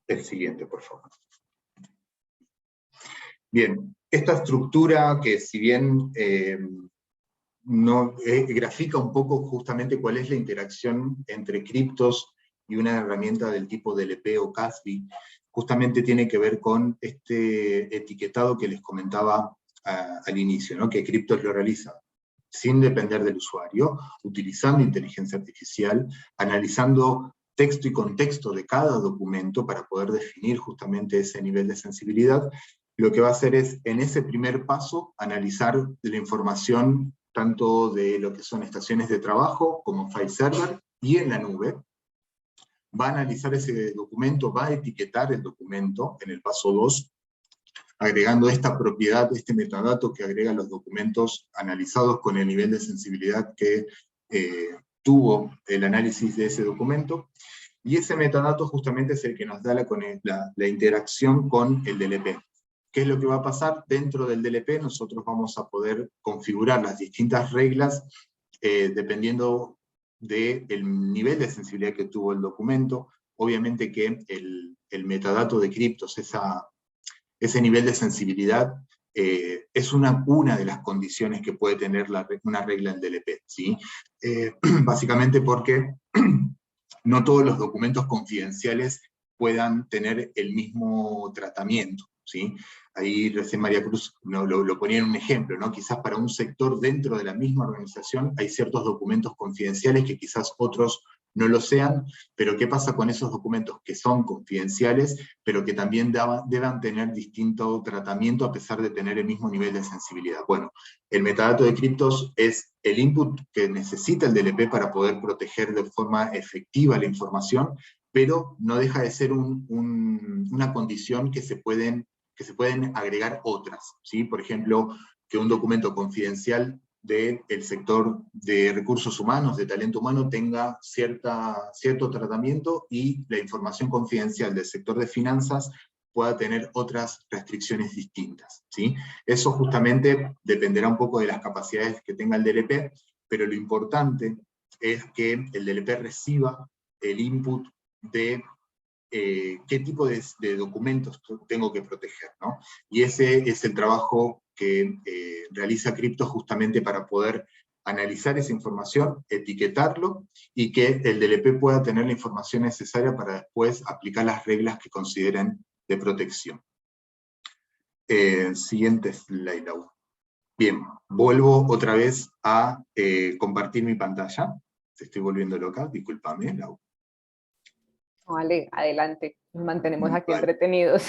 El siguiente, por favor. Bien, esta estructura que si bien grafica un poco justamente cuál es la interacción entre criptos y una herramienta del tipo DLP o CASB, justamente tiene que ver con este etiquetado que les comentaba al inicio, ¿no? Que Criptos lo realiza sin depender del usuario, utilizando inteligencia artificial, analizando texto y contexto de cada documento para poder definir justamente ese nivel de sensibilidad. Lo que va a hacer es, en ese primer paso, analizar la información tanto de lo que son estaciones de trabajo como file server y en la nube. Va a analizar ese documento, va a etiquetar el documento en el paso 2, agregando esta propiedad, este metadato que agrega los documentos analizados con el nivel de sensibilidad que tuvo el análisis de ese documento, y ese metadato justamente es el que nos da la interacción con el DLP. ¿Qué es lo que va a pasar? Dentro del DLP nosotros vamos a poder configurar las distintas reglas dependiendo del nivel de sensibilidad que tuvo el documento. Obviamente que el metadato de criptos, ese nivel de sensibilidad, es una de las condiciones que puede tener una regla en DLP, ¿sí? Básicamente porque no todos los documentos confidenciales puedan tener el mismo tratamiento, ¿sí? Ahí recién María Cruz lo ponía en un ejemplo, ¿no? Quizás para un sector dentro de la misma organización hay ciertos documentos confidenciales que quizás otros no lo sean, pero ¿qué pasa con esos documentos que son confidenciales, pero que también deban tener distinto tratamiento a pesar de tener el mismo nivel de sensibilidad? Bueno, el metadato de criptos es el input que necesita el DLP para poder proteger de forma efectiva la información, pero no deja de ser una condición que se pueden agregar otras, ¿sí? Por ejemplo, que un documento confidencial del sector de recursos humanos, de talento humano, tenga cierto tratamiento, y la información confidencial del sector de finanzas pueda tener otras restricciones distintas, ¿sí? Eso justamente dependerá un poco de las capacidades que tenga el DLP, pero lo importante es que el DLP reciba el input de qué tipo de documentos tengo que proteger, ¿no? Y ese es el trabajo que realiza Criptos justamente para poder analizar esa información, etiquetarlo, y que el DLP pueda tener la información necesaria para después aplicar las reglas que consideren de protección. Siguiente slide, Lau. Bien, vuelvo otra vez a compartir mi pantalla. Te estoy volviendo loca, discúlpame, Lau. Vale, adelante. Nos mantenemos aquí Vale. entretenidos.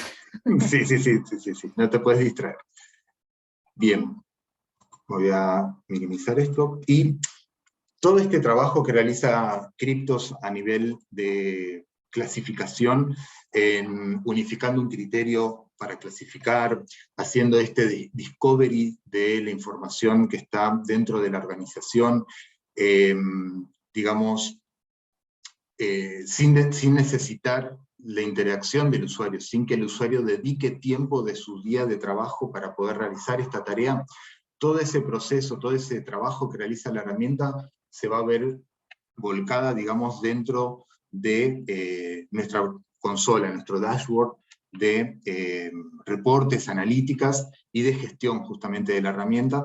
Sí, no te puedes distraer. Bien, voy a minimizar esto. Y todo este trabajo que realiza Criptos a nivel de clasificación, unificando un criterio para clasificar, haciendo este discovery de la información que está dentro de la organización, digamos, sin necesitar la interacción del usuario, sin que el usuario dedique tiempo de su día de trabajo para poder realizar esta tarea. Todo ese proceso, todo ese trabajo que realiza la herramienta se va a ver volcada, digamos, dentro de nuestra consola, nuestro dashboard de reportes, analíticas y de gestión justamente de la herramienta,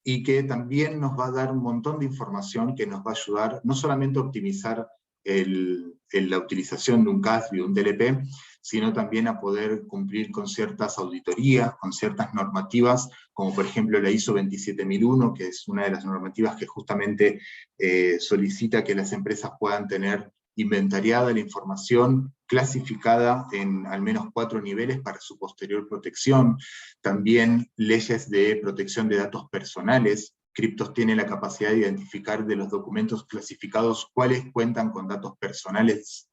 y que también nos va a dar un montón de información que nos va a ayudar no solamente a optimizar la utilización de un CASB o un DLP, sino también a poder cumplir con ciertas auditorías, con ciertas normativas, como por ejemplo la ISO 27001, que es una de las normativas que justamente solicita que las empresas puedan tener inventariada la información, clasificada en al menos 4 niveles para su posterior protección. También leyes de protección de datos personales. Criptos tiene la capacidad de identificar de los documentos clasificados cuáles cuentan con datos personales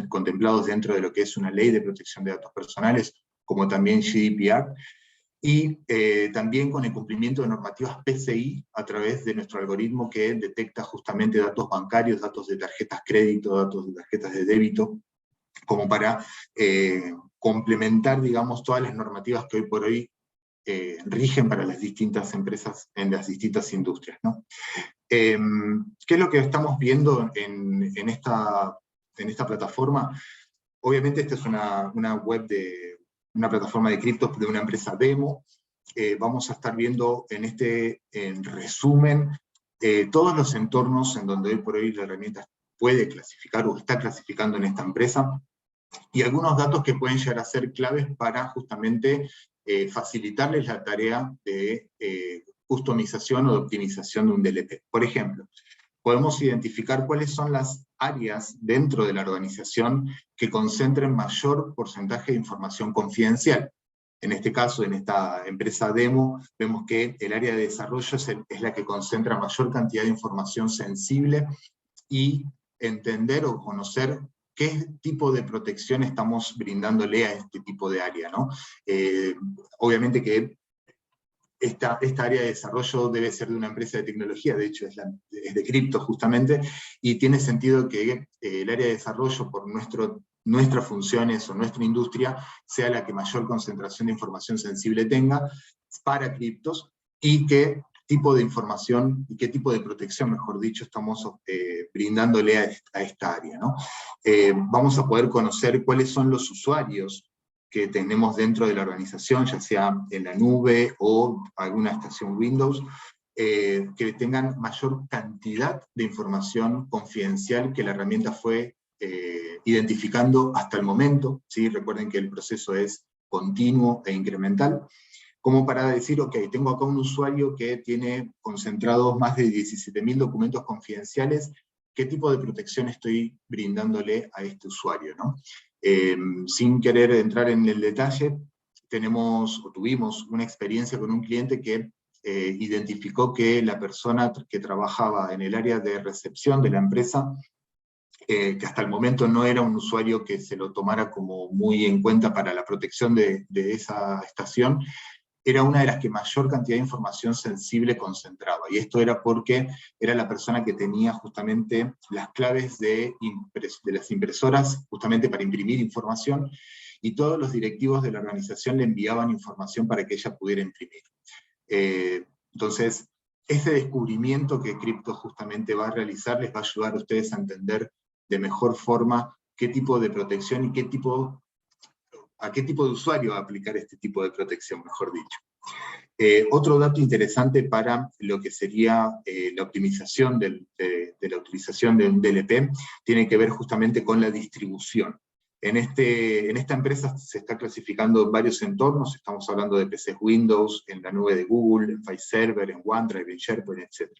contemplados dentro de lo que es una ley de protección de datos personales, como también GDPR, y también con el cumplimiento de normativas PCI a través de nuestro algoritmo que detecta justamente datos bancarios, datos de tarjetas crédito, datos de tarjetas de débito, como para complementar, digamos, todas las normativas que hoy por hoy rigen para las distintas empresas en las distintas industrias, ¿no? ¿Qué es lo que estamos viendo en esta plataforma? Obviamente esta es una web una plataforma de criptos de una empresa demo. Vamos a estar viendo en resumen, todos los entornos en donde hoy por hoy la herramienta puede clasificar o está clasificando en esta empresa, y algunos datos que pueden llegar a ser claves para justamente facilitarles la tarea de customización o de optimización de un DLP. Por ejemplo, podemos identificar cuáles son las áreas dentro de la organización que concentren mayor porcentaje de información confidencial. En este caso, en esta empresa demo, vemos que el área de desarrollo es la que concentra mayor cantidad de información sensible, y entender o conocer qué tipo de protección estamos brindándole a este tipo de área, ¿no? Obviamente que esta área de desarrollo debe ser de una empresa de tecnología, de hecho es de cripto justamente, y tiene sentido que el área de desarrollo por nuestras funciones o nuestra industria sea la que mayor concentración de información sensible tenga para criptos, y qué tipo de información y qué tipo de protección, mejor dicho, estamos brindándole a esta área, ¿no? Vamos a poder conocer cuáles son los usuarios que tenemos dentro de la organización, ya sea en la nube o alguna estación Windows, que tengan mayor cantidad de información confidencial que la herramienta fue identificando hasta el momento, ¿sí? Recuerden que el proceso es continuo e incremental, como para decir, ok, tengo acá un usuario que tiene concentrados más de 17.000 documentos confidenciales, ¿qué tipo de protección estoy brindándole a este usuario, ¿no? Sin querer entrar en el detalle, tuvimos una experiencia con un cliente que identificó que la persona que trabajaba en el área de recepción de la empresa, que hasta el momento no era un usuario que se lo tomara como muy en cuenta para la protección de esa estación, era una de las que mayor cantidad de información sensible concentraba, y esto era porque era la persona que tenía justamente las claves de las impresoras, justamente para imprimir información, y todos los directivos de la organización le enviaban información para que ella pudiera imprimir. Entonces, ese descubrimiento que Crypto justamente va a realizar les va a ayudar a ustedes a entender de mejor forma qué tipo de protección y a qué tipo de usuario va a aplicar este tipo de protección, mejor dicho. Otro dato interesante para lo que sería la optimización de la utilización de un DLP tiene que ver justamente con la distribución. En esta empresa se está clasificando en varios entornos, estamos hablando de PCs Windows, en la nube de Google, en File Server, en OneDrive, en SharePoint, etc.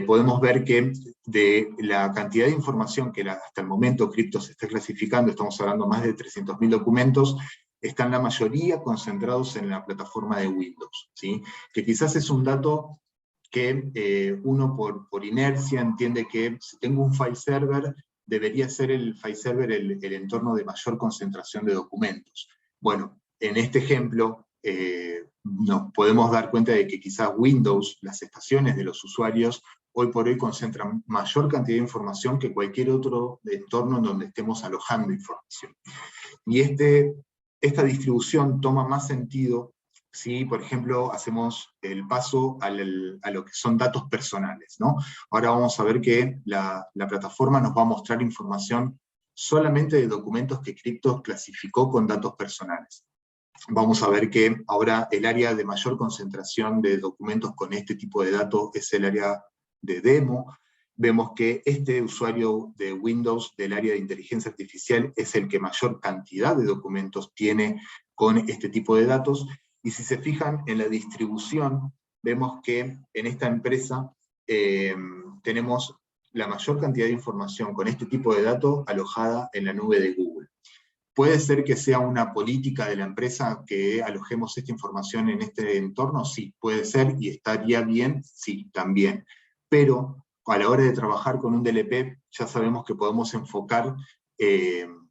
Podemos ver que de la cantidad de información que hasta el momento Crypto se está clasificando, estamos hablando de más de 300.000 documentos, están la mayoría concentrados en la plataforma de Windows, ¿sí? Que quizás es un dato que uno por inercia entiende que si tengo un file server, debería ser el file server el entorno de mayor concentración de documentos. Bueno, en este ejemplo, nos podemos dar cuenta de que quizás Windows, las estaciones de los usuarios, hoy por hoy concentran mayor cantidad de información que cualquier otro entorno en donde estemos alojando información. Y esta distribución toma más sentido si, por ejemplo, hacemos el paso a lo que son datos personales, ¿no? Ahora vamos a ver que la plataforma nos va a mostrar información solamente de documentos que Crypto clasificó con datos personales. Vamos a ver que ahora el área de mayor concentración de documentos con este tipo de datos es el área de demo. Vemos que este usuario de Windows del área de inteligencia artificial es el que mayor cantidad de documentos tiene con este tipo de datos, y si se fijan en la distribución, vemos que en esta empresa tenemos la mayor cantidad de información con este tipo de datos alojada en la nube de Google. ¿Puede ser que sea una política de la empresa que alojemos esta información en este entorno? Sí, puede ser, y estaría bien, sí, también. Pero a la hora de trabajar con un DLP, ya sabemos que podemos enfocar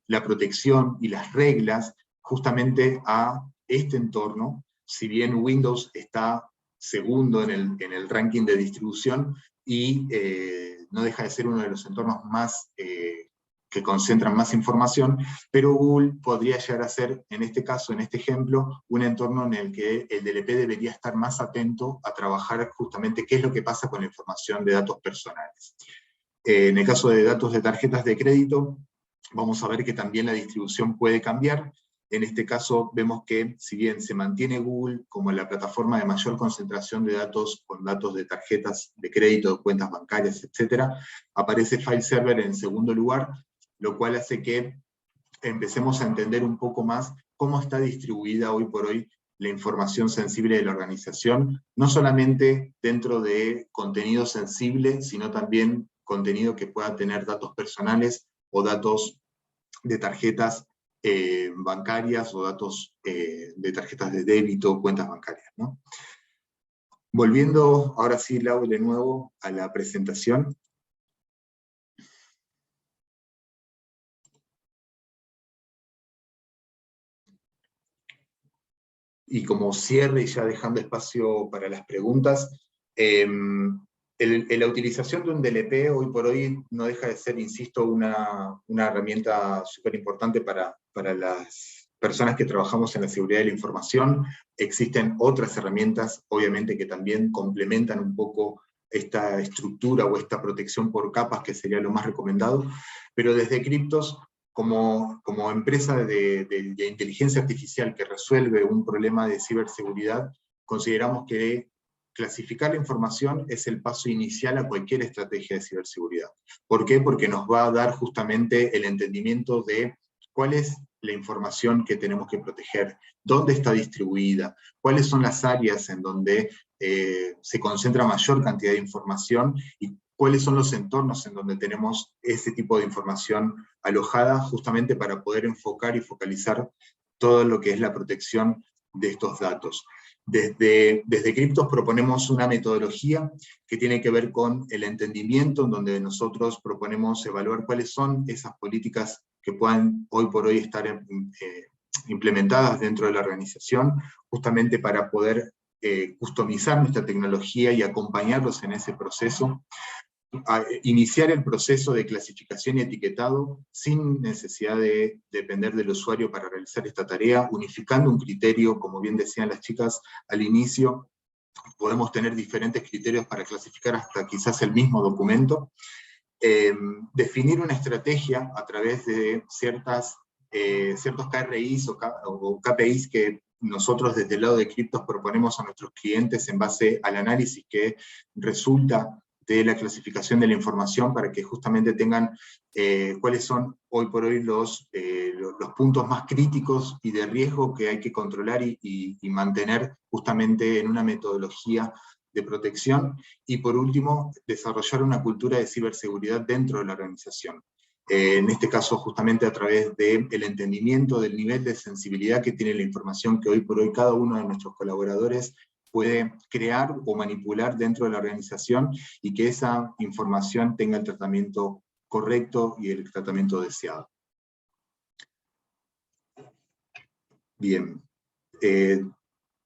la protección y las reglas justamente a este entorno. Si bien Windows está segundo en el ranking de distribución, y no deja de ser uno de los entornos más que concentran más información, pero Google podría llegar a ser, en este caso, en este ejemplo, un entorno en el que el DLP debería estar más atento a trabajar justamente qué es lo que pasa con la información de datos personales. En el caso de datos de tarjetas de crédito, vamos a ver que también la distribución puede cambiar. En este caso vemos que, si bien se mantiene Google como la plataforma de mayor concentración de datos, con datos de tarjetas de crédito, cuentas bancarias, etc., aparece FileServer en segundo lugar, lo cual hace que empecemos a entender un poco más cómo está distribuida hoy por hoy la información sensible de la organización, no solamente dentro de contenido sensible, sino también contenido que pueda tener datos personales o datos de tarjetas bancarias o datos de tarjetas de débito, cuentas bancarias, ¿no? Volviendo, ahora sí, Lau, de nuevo a la presentación. Y como cierre, y ya dejando espacio para las preguntas, la utilización de un DLP hoy por hoy no deja de ser, insisto, una herramienta súper importante para las personas que trabajamos en la seguridad de la información. Existen otras herramientas, obviamente, que también complementan un poco esta estructura o esta protección por capas, que sería lo más recomendado, pero desde Cryptos, como empresa de inteligencia artificial que resuelve un problema de ciberseguridad, consideramos que clasificar la información es el paso inicial a cualquier estrategia de ciberseguridad. ¿Por qué? Porque nos va a dar justamente el entendimiento de cuál es la información que tenemos que proteger, dónde está distribuida, cuáles son las áreas en donde se concentra mayor cantidad de información, y cuáles son los entornos en donde tenemos ese tipo de información alojada, justamente para poder enfocar y focalizar todo lo que es la protección de estos datos. Desde Cryptos proponemos una metodología que tiene que ver con el entendimiento, en donde nosotros proponemos evaluar cuáles son esas políticas que puedan hoy por hoy estar implementadas dentro de la organización, justamente para poder customizar nuestra tecnología y acompañarlos en ese proceso, a iniciar el proceso de clasificación y etiquetado sin necesidad de depender del usuario para realizar esta tarea, unificando un criterio, como bien decían las chicas al inicio. Podemos tener diferentes criterios para clasificar hasta quizás el mismo documento. Definir una estrategia a través de ciertos KRIs o KPIs que nosotros desde el lado de Cryptos proponemos a nuestros clientes en base al análisis que resulta de la clasificación de la información, para que justamente tengan cuáles son hoy por hoy los puntos más críticos y de riesgo que hay que controlar y mantener justamente en una metodología de protección. Y por último, desarrollar una cultura de ciberseguridad dentro de la organización. En este caso, justamente a través del entendimiento del nivel de sensibilidad que tiene la información que hoy por hoy cada uno de nuestros colaboradores puede crear o manipular dentro de la organización, y que esa información tenga el tratamiento correcto y el tratamiento deseado. Bien,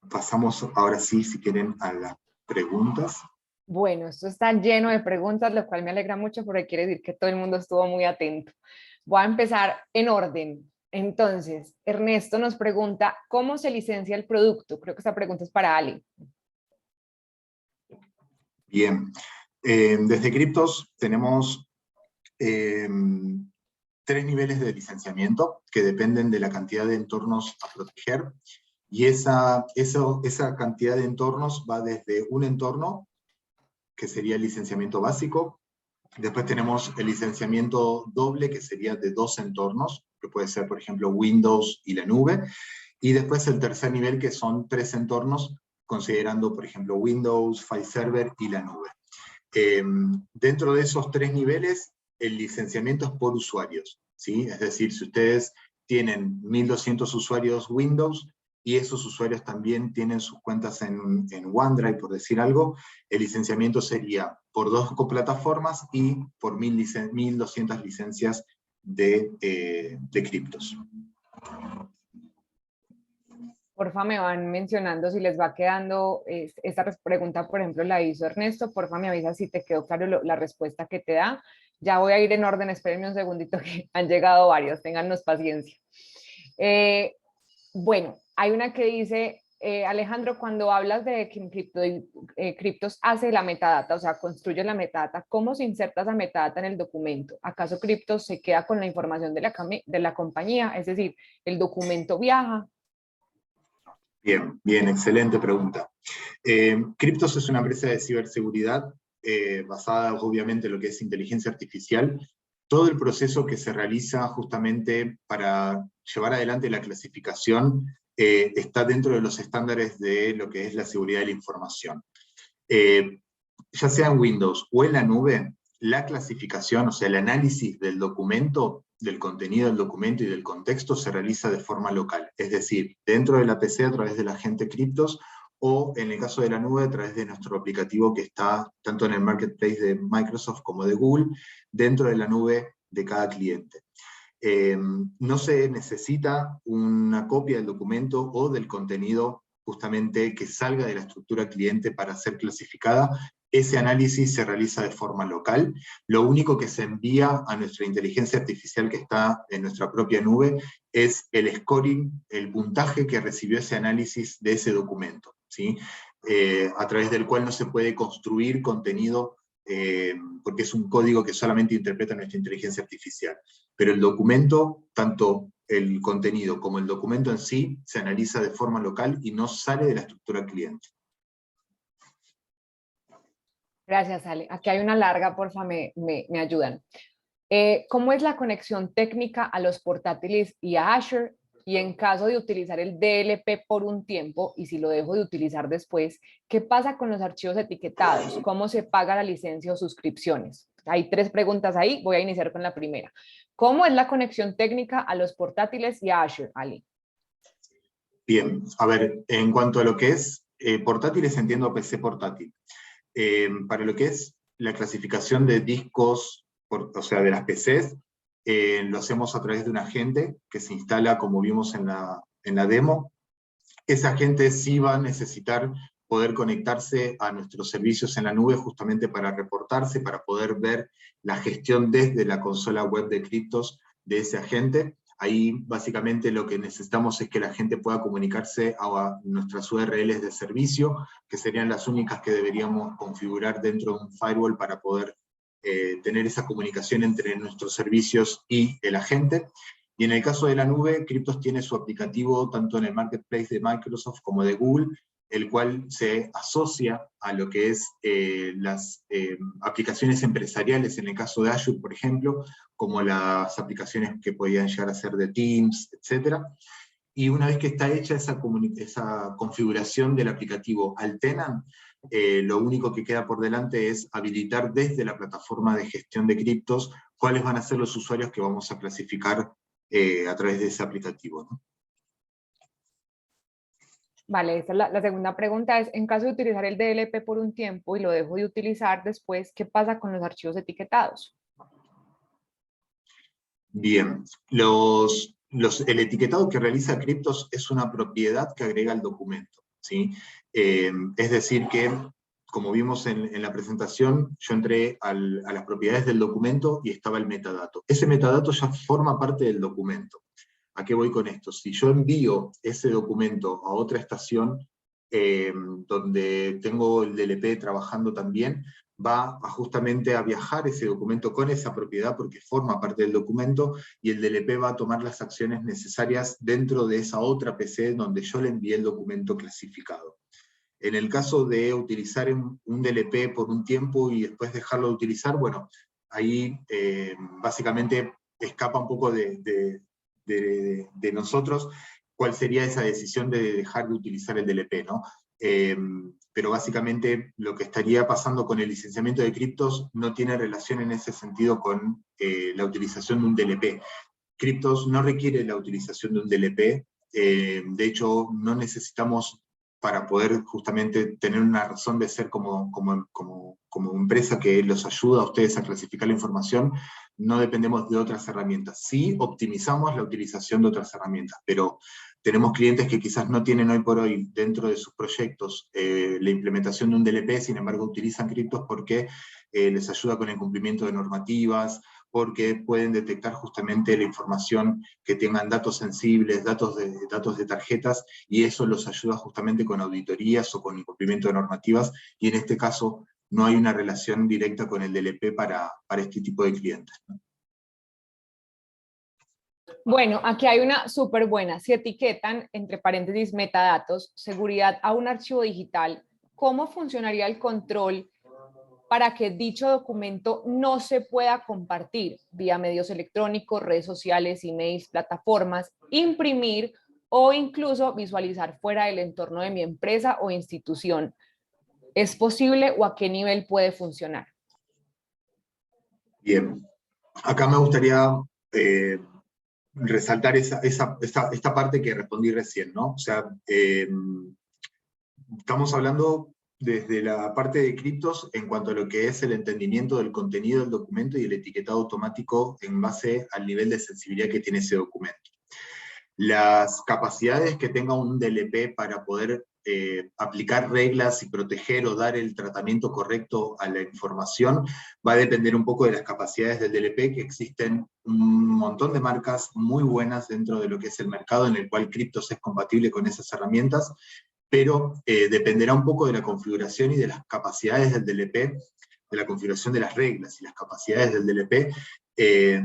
pasamos ahora sí, si quieren, a las preguntas. Bueno, esto está lleno de preguntas, lo cual me alegra mucho porque quiere decir que todo el mundo estuvo muy atento. Voy a empezar en orden. Entonces, Ernesto nos pregunta, ¿cómo se licencia el producto? Creo que esta pregunta es para Ali. Bien, desde Cryptos tenemos 3 niveles de licenciamiento que dependen de la cantidad de entornos a proteger, y esa cantidad de entornos va desde un entorno, que sería el licenciamiento básico. Después tenemos el licenciamiento doble, que sería de 2 entornos, que puede ser, por ejemplo, Windows y la nube. Y después el tercer nivel, que son 3 entornos, considerando, por ejemplo, Windows, FileServer y la nube. Dentro de esos 3 niveles, el licenciamiento es por usuarios, ¿sí? Es decir, si ustedes tienen 1200 usuarios Windows, y esos usuarios también tienen sus cuentas en OneDrive, por decir algo, el licenciamiento sería por 2 plataformas y por 1200 licencias de Cryptos. Porfa, me van mencionando si les va quedando esta pregunta, por ejemplo, la hizo Ernesto. Porfa, me avisa si te quedó claro la respuesta que te da. Ya voy a ir en orden, espérenme un segundito que han llegado varios, téngannos paciencia. Bueno, hay una que dice, Alejandro, cuando hablas de que Cryptos hace la metadata, o sea, construye la metadata, ¿cómo se inserta esa metadata en el documento? ¿Acaso Cryptos se queda con la información de la compañía? Es decir, ¿el documento viaja? Bien, bien, excelente pregunta. Cryptos es una empresa de ciberseguridad basada obviamente en lo que es inteligencia artificial. Todo el proceso que se realiza justamente para llevar adelante la clasificación está dentro de los estándares de lo que es la seguridad de la información. Ya sea en Windows o en la nube, la clasificación, o sea, el análisis del documento, del contenido del documento y del contexto se realiza de forma local, es decir, dentro de la PC a través del agente Cryptos, o en el caso de la nube a través de nuestro aplicativo que está tanto en el marketplace de Microsoft como de Google, dentro de la nube de cada cliente. No se necesita una copia del documento o del contenido justamente que salga de la estructura cliente para ser clasificada. Ese análisis se realiza de forma local. Lo único que se envía a nuestra inteligencia artificial que está en nuestra propia nube es el scoring, el puntaje que recibió ese análisis de ese documento, ¿sí? A través del cual no se puede construir contenido porque es un código que solamente interpreta nuestra inteligencia artificial. Pero el documento, tanto el contenido como el documento en sí, se analiza de forma local y no sale de la estructura cliente. Gracias, Ale. Aquí hay una larga, porfa, me ayudan. ¿Cómo es la conexión técnica a los portátiles y a Azure? Y en caso de utilizar el DLP por un tiempo, y si lo dejo de utilizar después, ¿qué pasa con los archivos etiquetados? ¿Cómo se paga la licencia o suscripciones? Hay 3 preguntas ahí, voy a iniciar con la primera. ¿Cómo es la conexión técnica a los portátiles y a Azure, Ali? Bien, a ver, en cuanto a lo que es portátiles, entiendo PC portátil. Para lo que es la clasificación de discos, o sea, de las PCs, lo hacemos a través de un agente que se instala, como vimos en la demo. Ese agente sí va a necesitar poder conectarse a nuestros servicios en la nube justamente para reportarse, para poder ver la gestión desde la consola web de Cryptos de ese agente. Ahí básicamente lo que necesitamos es que la gente pueda comunicarse a nuestras URLs de servicio, que serían las únicas que deberíamos configurar dentro de un firewall para poder tener esa comunicación entre nuestros servicios y el agente. Y en el caso de la nube, Cryptos tiene su aplicativo tanto en el marketplace de Microsoft como de Google, el cual se asocia a lo que es las aplicaciones empresariales, en el caso de Azure, por ejemplo, como las aplicaciones que podían llegar a ser de Teams, etc. Y una vez que está hecha esa configuración del aplicativo al tenant, lo único que queda por delante es habilitar desde la plataforma de gestión de criptos cuáles van a ser los usuarios que vamos a clasificar a través de ese aplicativo, ¿no? Vale, esta es la segunda pregunta es, en caso de utilizar el DLP por un tiempo y lo dejo de utilizar después, ¿qué pasa con los archivos etiquetados? Bien, el etiquetado que realiza Cryptos es una propiedad que agrega al documento, ¿sí? Es decir que, como vimos en la presentación, yo entré a las propiedades del documento y estaba el metadato. Ese metadato ya forma parte del documento. ¿A qué voy con esto? Si yo envío ese documento a otra estación, donde tengo el DLP trabajando también, va justamente a viajar ese documento con esa propiedad porque forma parte del documento, y el DLP va a tomar las acciones necesarias dentro de esa otra PC donde yo le envié el documento clasificado. En el caso de utilizar un DLP por un tiempo y después dejarlo de utilizar, bueno, ahí básicamente escapa un poco de nosotros cuál sería esa decisión de dejar de utilizar el DLP, ¿no? Pero básicamente lo que estaría pasando con el licenciamiento de criptos no tiene relación en ese sentido con la utilización de un DLP. Cryptos no requiere la utilización de un DLP, de hecho no necesitamos, para poder justamente tener una razón de ser como empresa que los ayuda a ustedes a clasificar la información, no dependemos de otras herramientas. Sí optimizamos la utilización de otras herramientas, pero tenemos clientes que quizás no tienen hoy por hoy dentro de sus proyectos la implementación de un DLP, sin embargo utilizan criptos porque les ayuda con el cumplimiento de normativas, porque pueden detectar justamente la información que tengan datos sensibles, datos de tarjetas, y eso los ayuda justamente con auditorías o con incumplimiento de normativas, y en este caso no hay una relación directa con el DLP para este tipo de clientes, ¿no? Bueno, aquí hay una súper buena. Si etiquetan, entre paréntesis, metadatos, seguridad a un archivo digital, ¿cómo funcionaría el control para que dicho documento no se pueda compartir vía medios electrónicos, redes sociales, emails, plataformas, imprimir o incluso visualizar fuera del entorno de mi empresa o institución? ¿Es posible o a qué nivel puede funcionar? Bien, acá me gustaría resaltar esta parte que respondí recién, ¿no? O sea, estamos hablando desde la parte de criptos en cuanto a lo que es el entendimiento del contenido del documento y el etiquetado automático en base al nivel de sensibilidad que tiene ese documento. Las capacidades que tenga un DLP para poder aplicar reglas y proteger o dar el tratamiento correcto a la información va a depender un poco de las capacidades del DLP, que existen un montón de marcas muy buenas dentro de lo que es el mercado, en el cual Cryptos es compatible con esas herramientas, pero dependerá un poco de la configuración y de las capacidades del DLP, de la configuración de las reglas y las capacidades del DLP,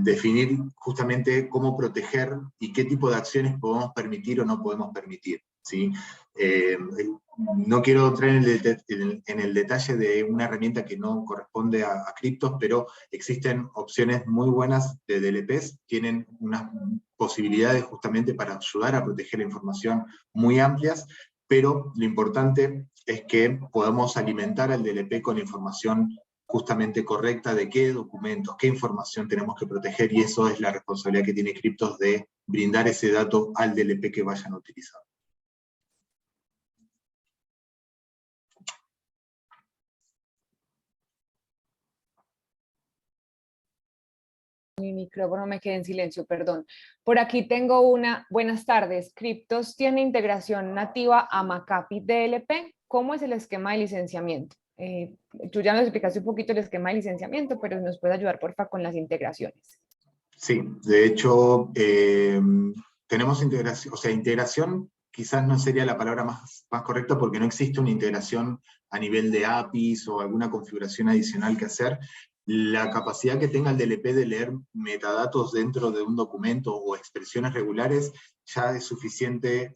definir justamente cómo proteger y qué tipo de acciones podemos permitir o no podemos permitir, ¿sí? No quiero entrar en el detalle de una herramienta que no corresponde a Cryptos, pero existen opciones muy buenas de DLPs, tienen unas posibilidades justamente para ayudar a proteger la información muy amplias, pero lo importante es que podamos alimentar al DLP con información justamente correcta de qué documentos, qué información tenemos que proteger, y eso es la responsabilidad que tiene Cryptos de brindar ese dato al DLP que vayan a utilizar. Mi micrófono me quedé en silencio, perdón. Por aquí tengo una. Buenas tardes. Cryptos tiene integración nativa a Macapi DLP. ¿Cómo es el esquema de licenciamiento? Tú ya nos explicaste un poquito el esquema de licenciamiento, pero nos puedes ayudar, porfa, con las integraciones. Sí, de hecho, tenemos integración, o sea, integración quizás no sería la palabra más correcta, porque no existe una integración a nivel de APIs o alguna configuración adicional que hacer. La capacidad que tenga el DLP de leer metadatos dentro de un documento o expresiones regulares ya es suficiente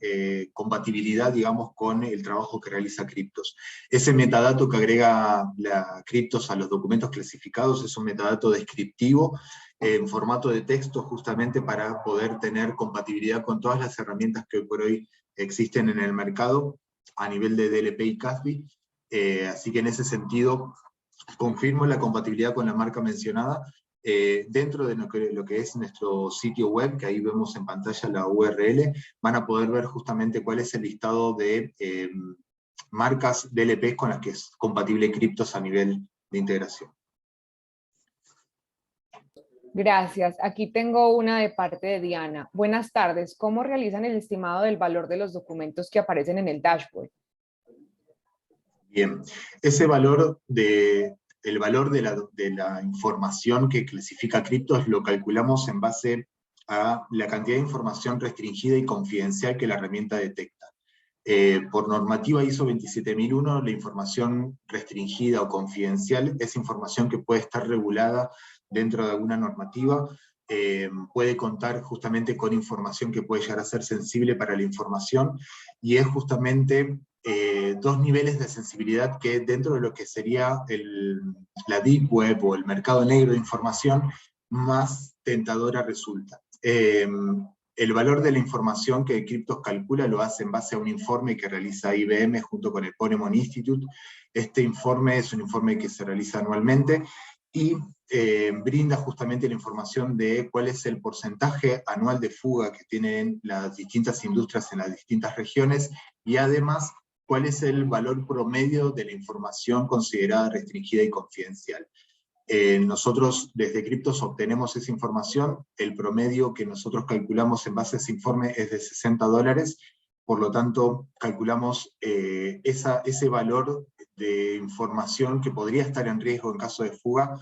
compatibilidad, digamos, con el trabajo que realiza Cryptos. Ese metadato que agrega la Cryptos a los documentos clasificados es un metadato descriptivo en formato de texto, justamente para poder tener compatibilidad con todas las herramientas que hoy por hoy existen en el mercado a nivel de DLP y CASB. Así que en ese sentido confirmo la compatibilidad con la marca mencionada. Dentro de lo que es nuestro sitio web, que ahí vemos en pantalla la URL, van a poder ver justamente cuál es el listado de marcas DLP con las que es compatible Cryptos a nivel de integración. Gracias. Aquí tengo una de parte de Diana. Buenas tardes. ¿Cómo realizan el estimado del valor de los documentos que aparecen en el dashboard? Bien, ese valor el valor de la información que clasifica Cryptos lo calculamos en base a la cantidad de información restringida y confidencial que la herramienta detecta. Por normativa ISO 27001, la información restringida o confidencial es información que puede estar regulada dentro de alguna normativa, puede contar justamente con información que puede llegar a ser sensible para la información, y es justamente dos niveles de sensibilidad que dentro de lo que sería la Deep Web o el mercado negro de información, más tentadora resulta. El valor de la información que Cryptos calcula lo hace en base a un informe que realiza IBM junto con el Ponemon Institute. Este informe es un informe que se realiza anualmente y brinda justamente la información de cuál es el porcentaje anual de fuga que tienen las distintas industrias en las distintas regiones, y además cuál es el valor promedio de la información considerada restringida y confidencial. Nosotros desde Cryptos obtenemos esa información, el promedio que nosotros calculamos en base a ese informe es de $60 por lo tanto calculamos ese valor de información que podría estar en riesgo en caso de fuga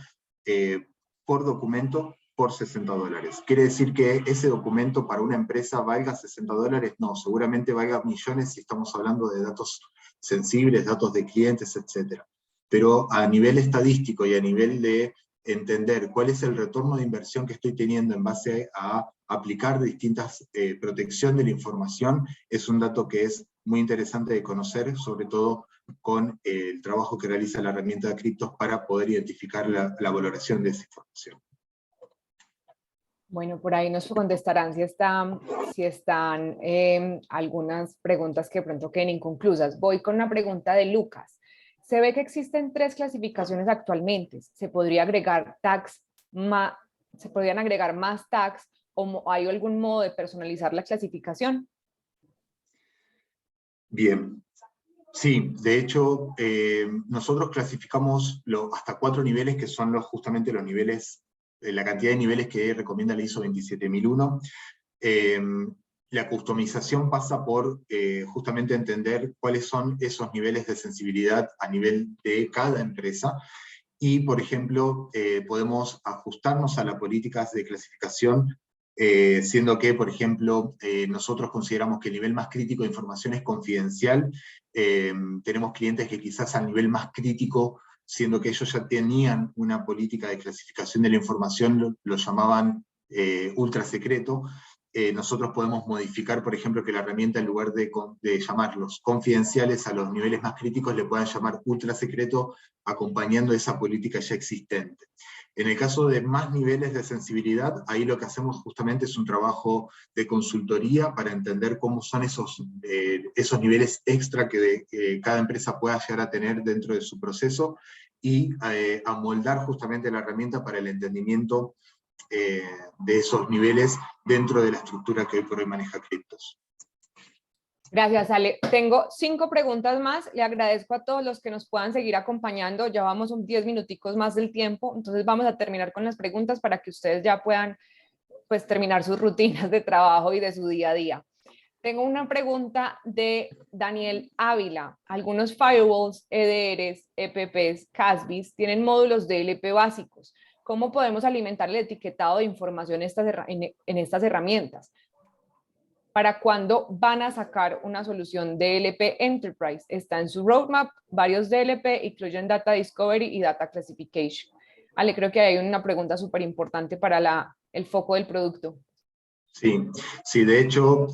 por documento por $60. ¿Quiere decir que ese documento para una empresa valga $60? No, seguramente valga millones si estamos hablando de datos sensibles, datos de clientes, etc. Pero a nivel estadístico y a nivel de entender cuál es el retorno de inversión que estoy teniendo en base a aplicar distintas protección de la información, es un dato que es muy interesante de conocer, sobre todo con el trabajo que realiza la herramienta de Cryptos para poder identificar la valoración de esa información. Bueno, por ahí nos contestarán si están algunas preguntas que de pronto queden inconclusas. Voy con una pregunta de Lucas. Se ve que existen 3 clasificaciones actualmente. ¿Se podrían agregar más tags o hay algún modo de personalizar la clasificación? Bien. Sí, de hecho, nosotros clasificamos hasta 4 niveles, que son justamente los niveles, la cantidad de niveles que recomienda la ISO 27001. La customización pasa por justamente entender cuáles son esos niveles de sensibilidad a nivel de cada empresa, y por ejemplo, podemos ajustarnos a las políticas de clasificación, siendo que, por ejemplo, nosotros consideramos que el nivel más crítico de información es confidencial. Tenemos clientes que quizás al nivel más crítico, siendo que ellos ya tenían una política de clasificación de la información, lo llamaban ultra secreto. Nosotros podemos modificar, por ejemplo, que la herramienta, en lugar de llamarlos confidenciales a los niveles más críticos, le puedan llamar ultra secreto, acompañando esa política ya existente. En el caso de más niveles de sensibilidad, ahí lo que hacemos justamente es un trabajo de consultoría para entender cómo son esos niveles extra que cada empresa pueda llegar a tener dentro de su proceso, y amoldar justamente la herramienta para el entendimiento de esos niveles dentro de la estructura que hoy por hoy maneja Cryptos. Gracias, Ale. Tengo 5 preguntas más. Le agradezco a todos los que nos puedan seguir acompañando. Ya vamos 10 minuticos más del tiempo, entonces vamos a terminar con las preguntas para que ustedes ya puedan pues, terminar sus rutinas de trabajo y de su día a día. Tengo una pregunta de Daniel Ávila. Algunos firewalls, EDRs, EPPs, CASBs tienen módulos DLP básicos. ¿Cómo podemos alimentar el etiquetado de información en estas herramientas? ¿Para cuándo van a sacar una solución DLP Enterprise? Está en su roadmap. Varios DLP incluyen Data Discovery y Data Classification. Ale, creo que hay una pregunta súper importante para el foco del producto. Sí, de hecho,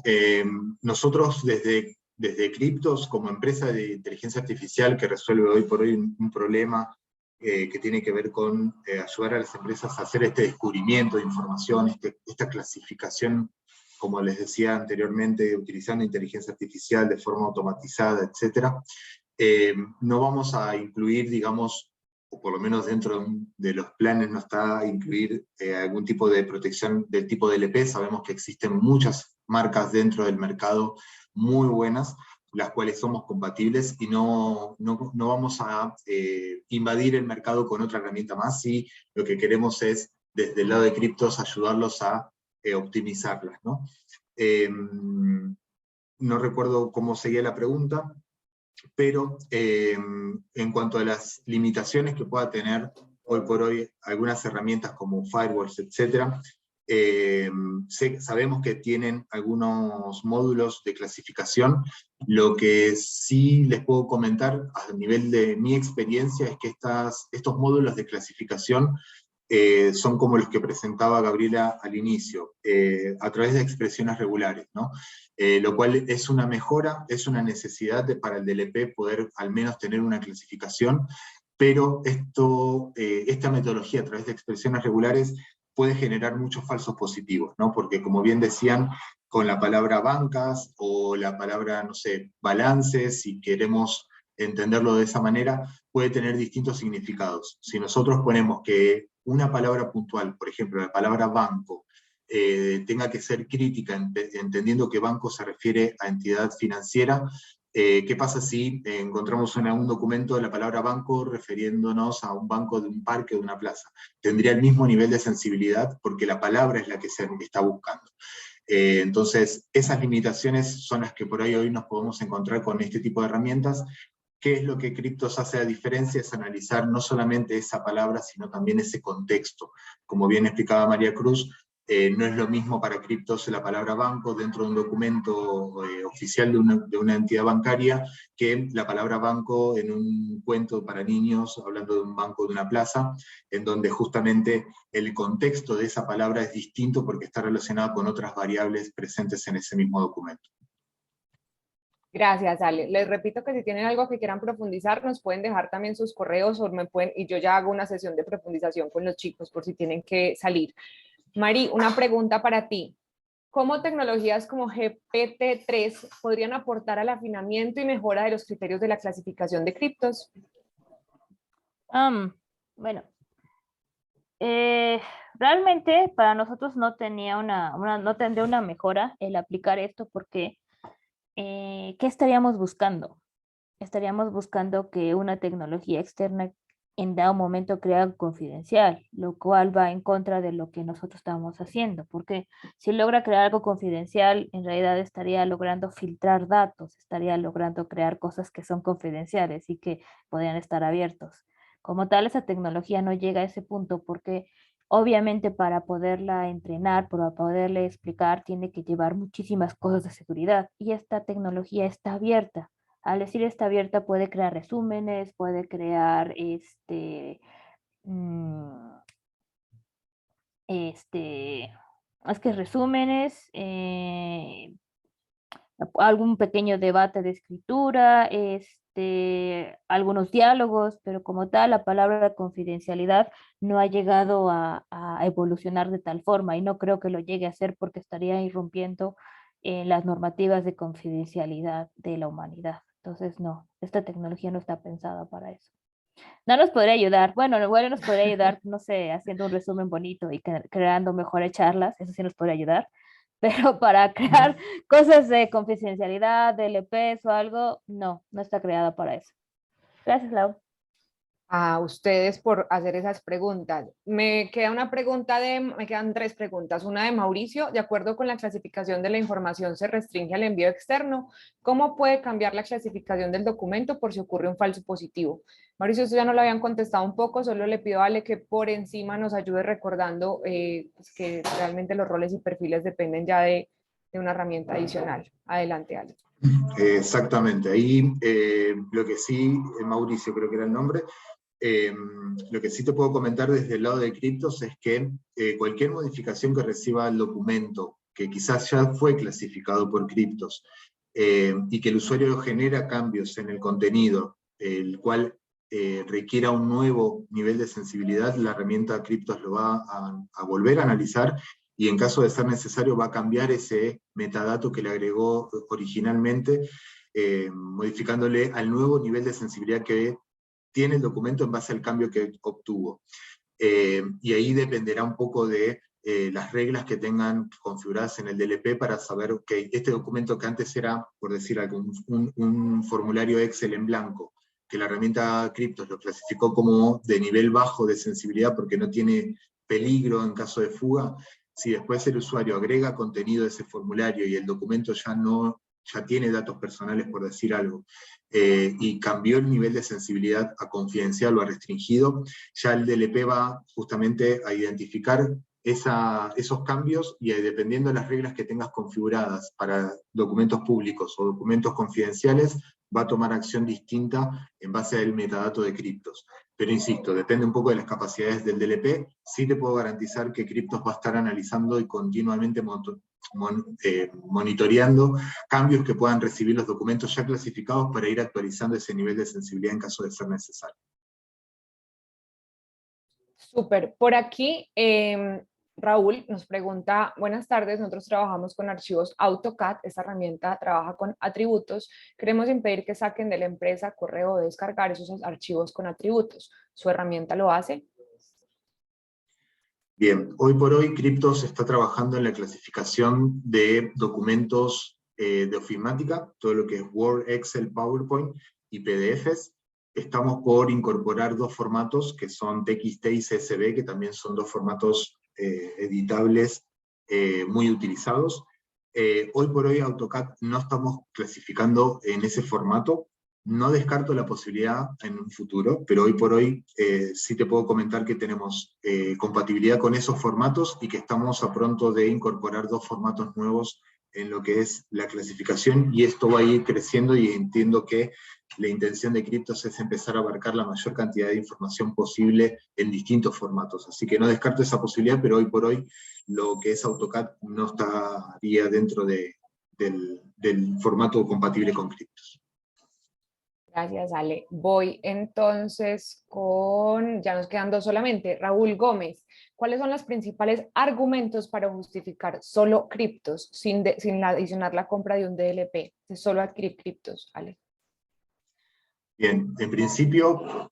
nosotros desde Cryptos, como empresa de inteligencia artificial que resuelve hoy por hoy un problema que tiene que ver con ayudar a las empresas a hacer este descubrimiento de información, esta clasificación, como les decía anteriormente, utilizando inteligencia artificial de forma automatizada, etc. No vamos a incluir, digamos, o por lo menos dentro de los planes no está incluir algún tipo de protección del tipo DLP. Sabemos que existen muchas marcas dentro del mercado muy buenas, las cuales somos compatibles, y no vamos a invadir el mercado con otra herramienta más, y lo que queremos es, desde el lado de Cryptos, ayudarlos a optimizarlas, ¿no? No recuerdo cómo seguía la pregunta, pero en cuanto a las limitaciones que pueda tener hoy por hoy algunas herramientas como firewalls, etc., sabemos que tienen algunos módulos de clasificación. Lo que sí les puedo comentar a nivel de mi experiencia es que estos módulos de clasificación son como los que presentaba Gabriela al inicio, a través de expresiones regulares, ¿no? Lo cual es una mejora, es una necesidad para el DLP poder al menos tener una clasificación, pero esta metodología a través de expresiones regulares puede generar muchos falsos positivos, ¿no? Porque, como bien decían, con la palabra bancas o la palabra, no sé, balances, si queremos entenderlo de esa manera, puede tener distintos significados. Si nosotros ponemos que una palabra puntual, por ejemplo, la palabra banco, tenga que ser crítica, entendiendo que banco se refiere a entidad financiera, ¿qué pasa si encontramos en un documento la palabra banco refiriéndonos a un banco de un parque o de una plaza? Tendría el mismo nivel de sensibilidad porque la palabra es la que se está buscando. Entonces, esas limitaciones son las que por ahí hoy nos podemos encontrar con este tipo de herramientas. ¿Qué es lo que Cryptos hace a diferencia? Es analizar no solamente esa palabra, sino también ese contexto. Como bien explicaba María Cruz, no es lo mismo para Cryptos la palabra banco dentro de un documento oficial de una entidad bancaria, que la palabra banco en un cuento para niños, hablando de un banco de una plaza, en donde justamente el contexto de esa palabra es distinto porque está relacionado con otras variables presentes en ese mismo documento. Gracias, Ale. Les repito que si tienen algo que quieran profundizar, nos pueden dejar también sus correos o me pueden, y yo ya hago una sesión de profundización con los chicos por si tienen que salir. Mari, una pregunta para ti. ¿Cómo tecnologías como GPT-3 podrían aportar al afinamiento y mejora de los criterios de la clasificación de criptos? Bueno, realmente para nosotros no tendría una mejora el aplicar esto porque ¿qué estaríamos buscando? Estaríamos buscando que una tecnología externa en dado momento crea algo confidencial, lo cual va en contra de lo que nosotros estamos haciendo, porque si logra crear algo confidencial, en realidad estaría logrando filtrar datos, estaría logrando crear cosas que son confidenciales y que podrían estar abiertos. Como tal, esa tecnología no llega a ese punto porque obviamente para poderla entrenar, para poderle explicar, tiene que llevar muchísimas cosas de seguridad y esta tecnología está abierta. Al decir está abierta puede crear resúmenes, puede crear es que resúmenes, algún pequeño debate de escritura, algunos diálogos, pero como tal la palabra confidencialidad no ha llegado a evolucionar de tal forma y no creo que lo llegue a hacer porque estaría irrumpiendo en las normativas de confidencialidad de la humanidad. Entonces, no, esta tecnología no está pensada para eso. No nos podría ayudar, bueno, nos podría ayudar, no sé, haciendo un resumen bonito y creando mejores charlas, eso sí nos podría ayudar, pero para crear cosas de confidencialidad, de LPs o algo, no está creada para eso. Gracias, Lau. A ustedes por hacer esas preguntas. Me quedan 3 preguntas. Una de Mauricio, de acuerdo con la clasificación de la información, se restringe al envío externo. ¿Cómo puede cambiar la clasificación del documento por si ocurre un falso positivo? Mauricio, esto ya no lo habían contestado un poco, solo le pido a Ale que por encima nos ayude recordando pues que realmente los roles y perfiles dependen ya de una herramienta adicional. Adelante, Ale. Exactamente, ahí lo que sí, Mauricio creo que era el nombre, lo que sí te puedo comentar desde el lado de Cryptos es que cualquier modificación que reciba el documento, que quizás ya fue clasificado por Cryptos, y que el usuario genera cambios en el contenido, el cual requiera un nuevo nivel de sensibilidad, la herramienta Cryptos lo va a volver a analizar y en caso de ser necesario va a cambiar ese metadato que le agregó originalmente, modificándole al nuevo nivel de sensibilidad que tiene el documento en base al cambio que obtuvo. Y ahí dependerá un poco de las reglas que tengan configuradas en el DLP para saber que este documento que antes era, por decir algo, un formulario Excel en blanco, que la herramienta Cryptos lo clasificó como de nivel bajo de sensibilidad porque no tiene peligro en caso de fuga, si después el usuario agrega contenido de ese formulario y el documento ya tiene datos personales, por decir algo, y cambió el nivel de sensibilidad a confidencial o a restringido, ya el DLP va justamente a identificar esos cambios y dependiendo de las reglas que tengas configuradas para documentos públicos o documentos confidenciales, va a tomar acción distinta en base al metadato de Cryptos. Pero insisto, depende un poco de las capacidades del DLP, sí te puedo garantizar que Cryptos va a estar analizando y continuamente monitoreando cambios que puedan recibir los documentos ya clasificados para ir actualizando ese nivel de sensibilidad en caso de ser necesario. Súper. Por aquí, Raúl nos pregunta, buenas tardes, nosotros trabajamos con archivos AutoCAD, esta herramienta trabaja con atributos, queremos impedir que saquen de la empresa correo o descargar esos archivos con atributos. ¿Su herramienta lo hace? Bien, hoy por hoy Cryptos está trabajando en la clasificación de documentos de ofimática, todo lo que es Word, Excel, PowerPoint y PDFs. Estamos por incorporar 2 formatos que son TXT y CSV, que también son 2 formatos editables muy utilizados. Hoy por hoy AutoCAD no estamos clasificando en ese formato. No descarto la posibilidad en un futuro, pero hoy por hoy sí te puedo comentar que tenemos compatibilidad con esos formatos y que estamos a pronto de incorporar 2 formatos nuevos en lo que es la clasificación, y esto va a ir creciendo, y entiendo que la intención de Cryptos es empezar a abarcar la mayor cantidad de información posible en distintos formatos. Así que no descarto esa posibilidad, pero hoy por hoy lo que es AutoCAD no estaría dentro del formato compatible con Cryptos. Gracias, Ale. Voy entonces con, ya nos quedan 2 solamente, Raúl Gómez. ¿Cuáles son los principales argumentos para justificar solo criptos, sin adicionar la compra de un DLP, de solo adquirir criptos, Ale? Bien, en principio,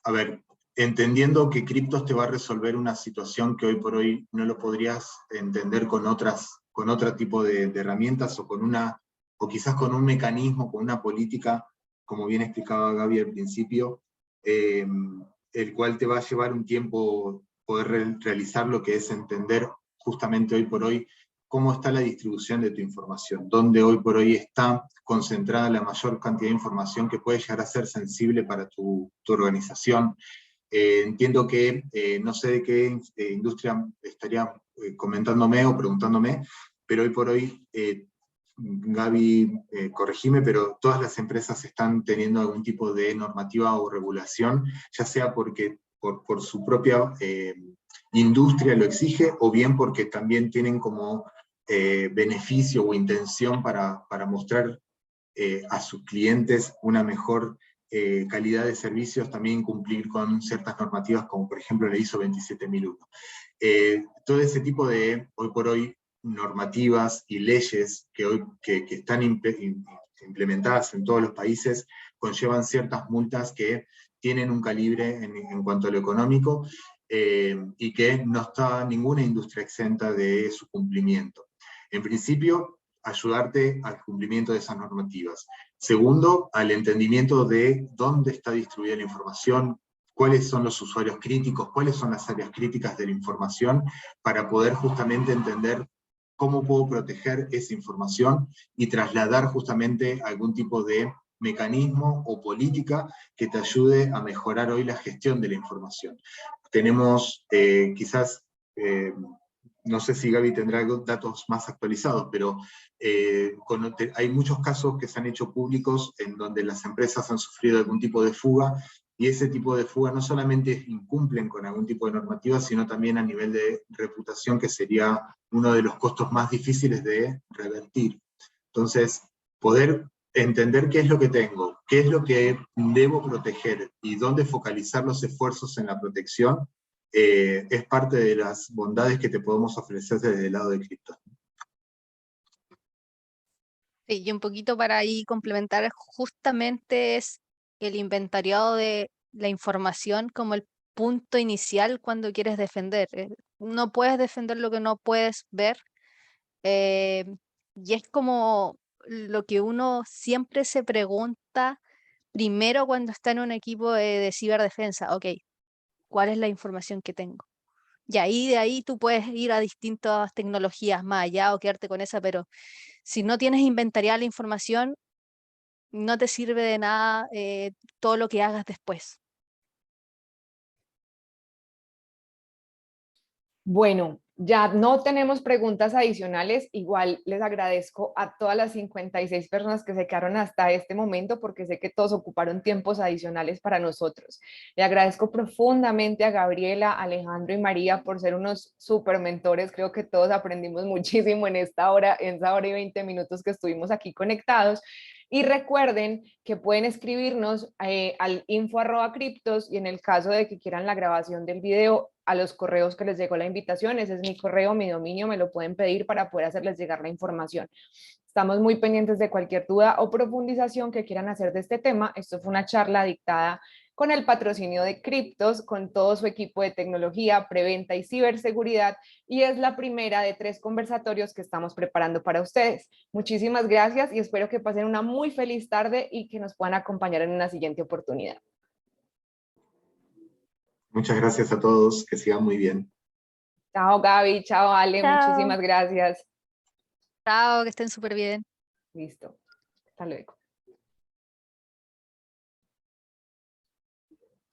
a ver, entendiendo que criptos te va a resolver una situación que hoy por hoy no lo podrías entender con otro tipo de herramientas, o quizás con un mecanismo, con una política, como bien explicaba Gaby al principio, el cual te va a llevar un tiempo poder realizar lo que es entender justamente hoy por hoy cómo está la distribución de tu información, dónde hoy por hoy está concentrada la mayor cantidad de información que puede llegar a ser sensible para tu organización. Entiendo que no sé de qué industria estaría comentándome o preguntándome, pero hoy por hoy, Gaby, corregime, pero todas las empresas están teniendo algún tipo de normativa o regulación, ya sea porque por su propia industria lo exige, o bien porque también tienen como beneficio o intención para mostrar a sus clientes una mejor calidad de servicios, también cumplir con ciertas normativas, como por ejemplo la ISO 27001. Todo ese tipo de, hoy por hoy, normativas y leyes que están implementadas en todos los países, conllevan ciertas multas que tienen un calibre en cuanto a lo económico, y que no está ninguna industria exenta de su cumplimiento. En principio, ayudarte al cumplimiento de esas normativas. Segundo, al entendimiento de dónde está distribuida la información, cuáles son los usuarios críticos, cuáles son las áreas críticas de la información, para poder justamente entender cómo puedo proteger esa información y trasladar justamente algún tipo de mecanismo o política que te ayude a mejorar hoy la gestión de la información. Tenemos quizás, no sé si Gaby tendrá datos más actualizados, pero hay muchos casos que se han hecho públicos en donde las empresas han sufrido algún tipo de fuga, y ese tipo de fuga no solamente incumplen con algún tipo de normativa, sino también a nivel de reputación, que sería uno de los costos más difíciles de revertir. Entonces, poder entender qué es lo que tengo, qué es lo que debo proteger y dónde focalizar los esfuerzos en la protección, es parte de las bondades que te podemos ofrecer desde el lado de cripto. Sí, y un poquito para ahí complementar, justamente es el inventariado de la información como el punto inicial cuando quieres defender. No puedes defender lo que no puedes ver, eh, y es como lo que uno siempre se pregunta primero cuando está en un equipo de ciberdefensa. Ok, ¿cuál es la información que tengo? Y ahí de ahí tú puedes ir a distintas tecnologías más allá o quedarte con esa, pero si no tienes inventariada la información, no te sirve de nada todo lo que hagas después. Bueno, ya no tenemos preguntas adicionales. Igual les agradezco a todas las 56 personas que se quedaron hasta este momento, porque sé que todos ocuparon tiempos adicionales para nosotros. Le agradezco profundamente a Gabriela, Alejandro y María por ser unos súper mentores. Creo que todos aprendimos muchísimo en esta hora, en esa hora y 20 minutos que estuvimos aquí conectados. Y recuerden que pueden escribirnos al info@criptos, y en el caso de que quieran la grabación del video, a los correos que les llegó la invitación. Ese es mi correo, mi dominio, me lo pueden pedir para poder hacerles llegar la información. Estamos muy pendientes de cualquier duda o profundización que quieran hacer de este tema. Esto fue una charla dictada con el patrocinio de Criptos, con todo su equipo de tecnología, preventa y ciberseguridad, y es la primera de 3 conversatorios que estamos preparando para ustedes. Muchísimas gracias y espero que pasen una muy feliz tarde y que nos puedan acompañar en una siguiente oportunidad. Muchas gracias a todos, que sigan muy bien. Chao Gaby, chao Ale, Chao. muchísimas gracias. Chao, que estén súper bien. Listo, hasta luego.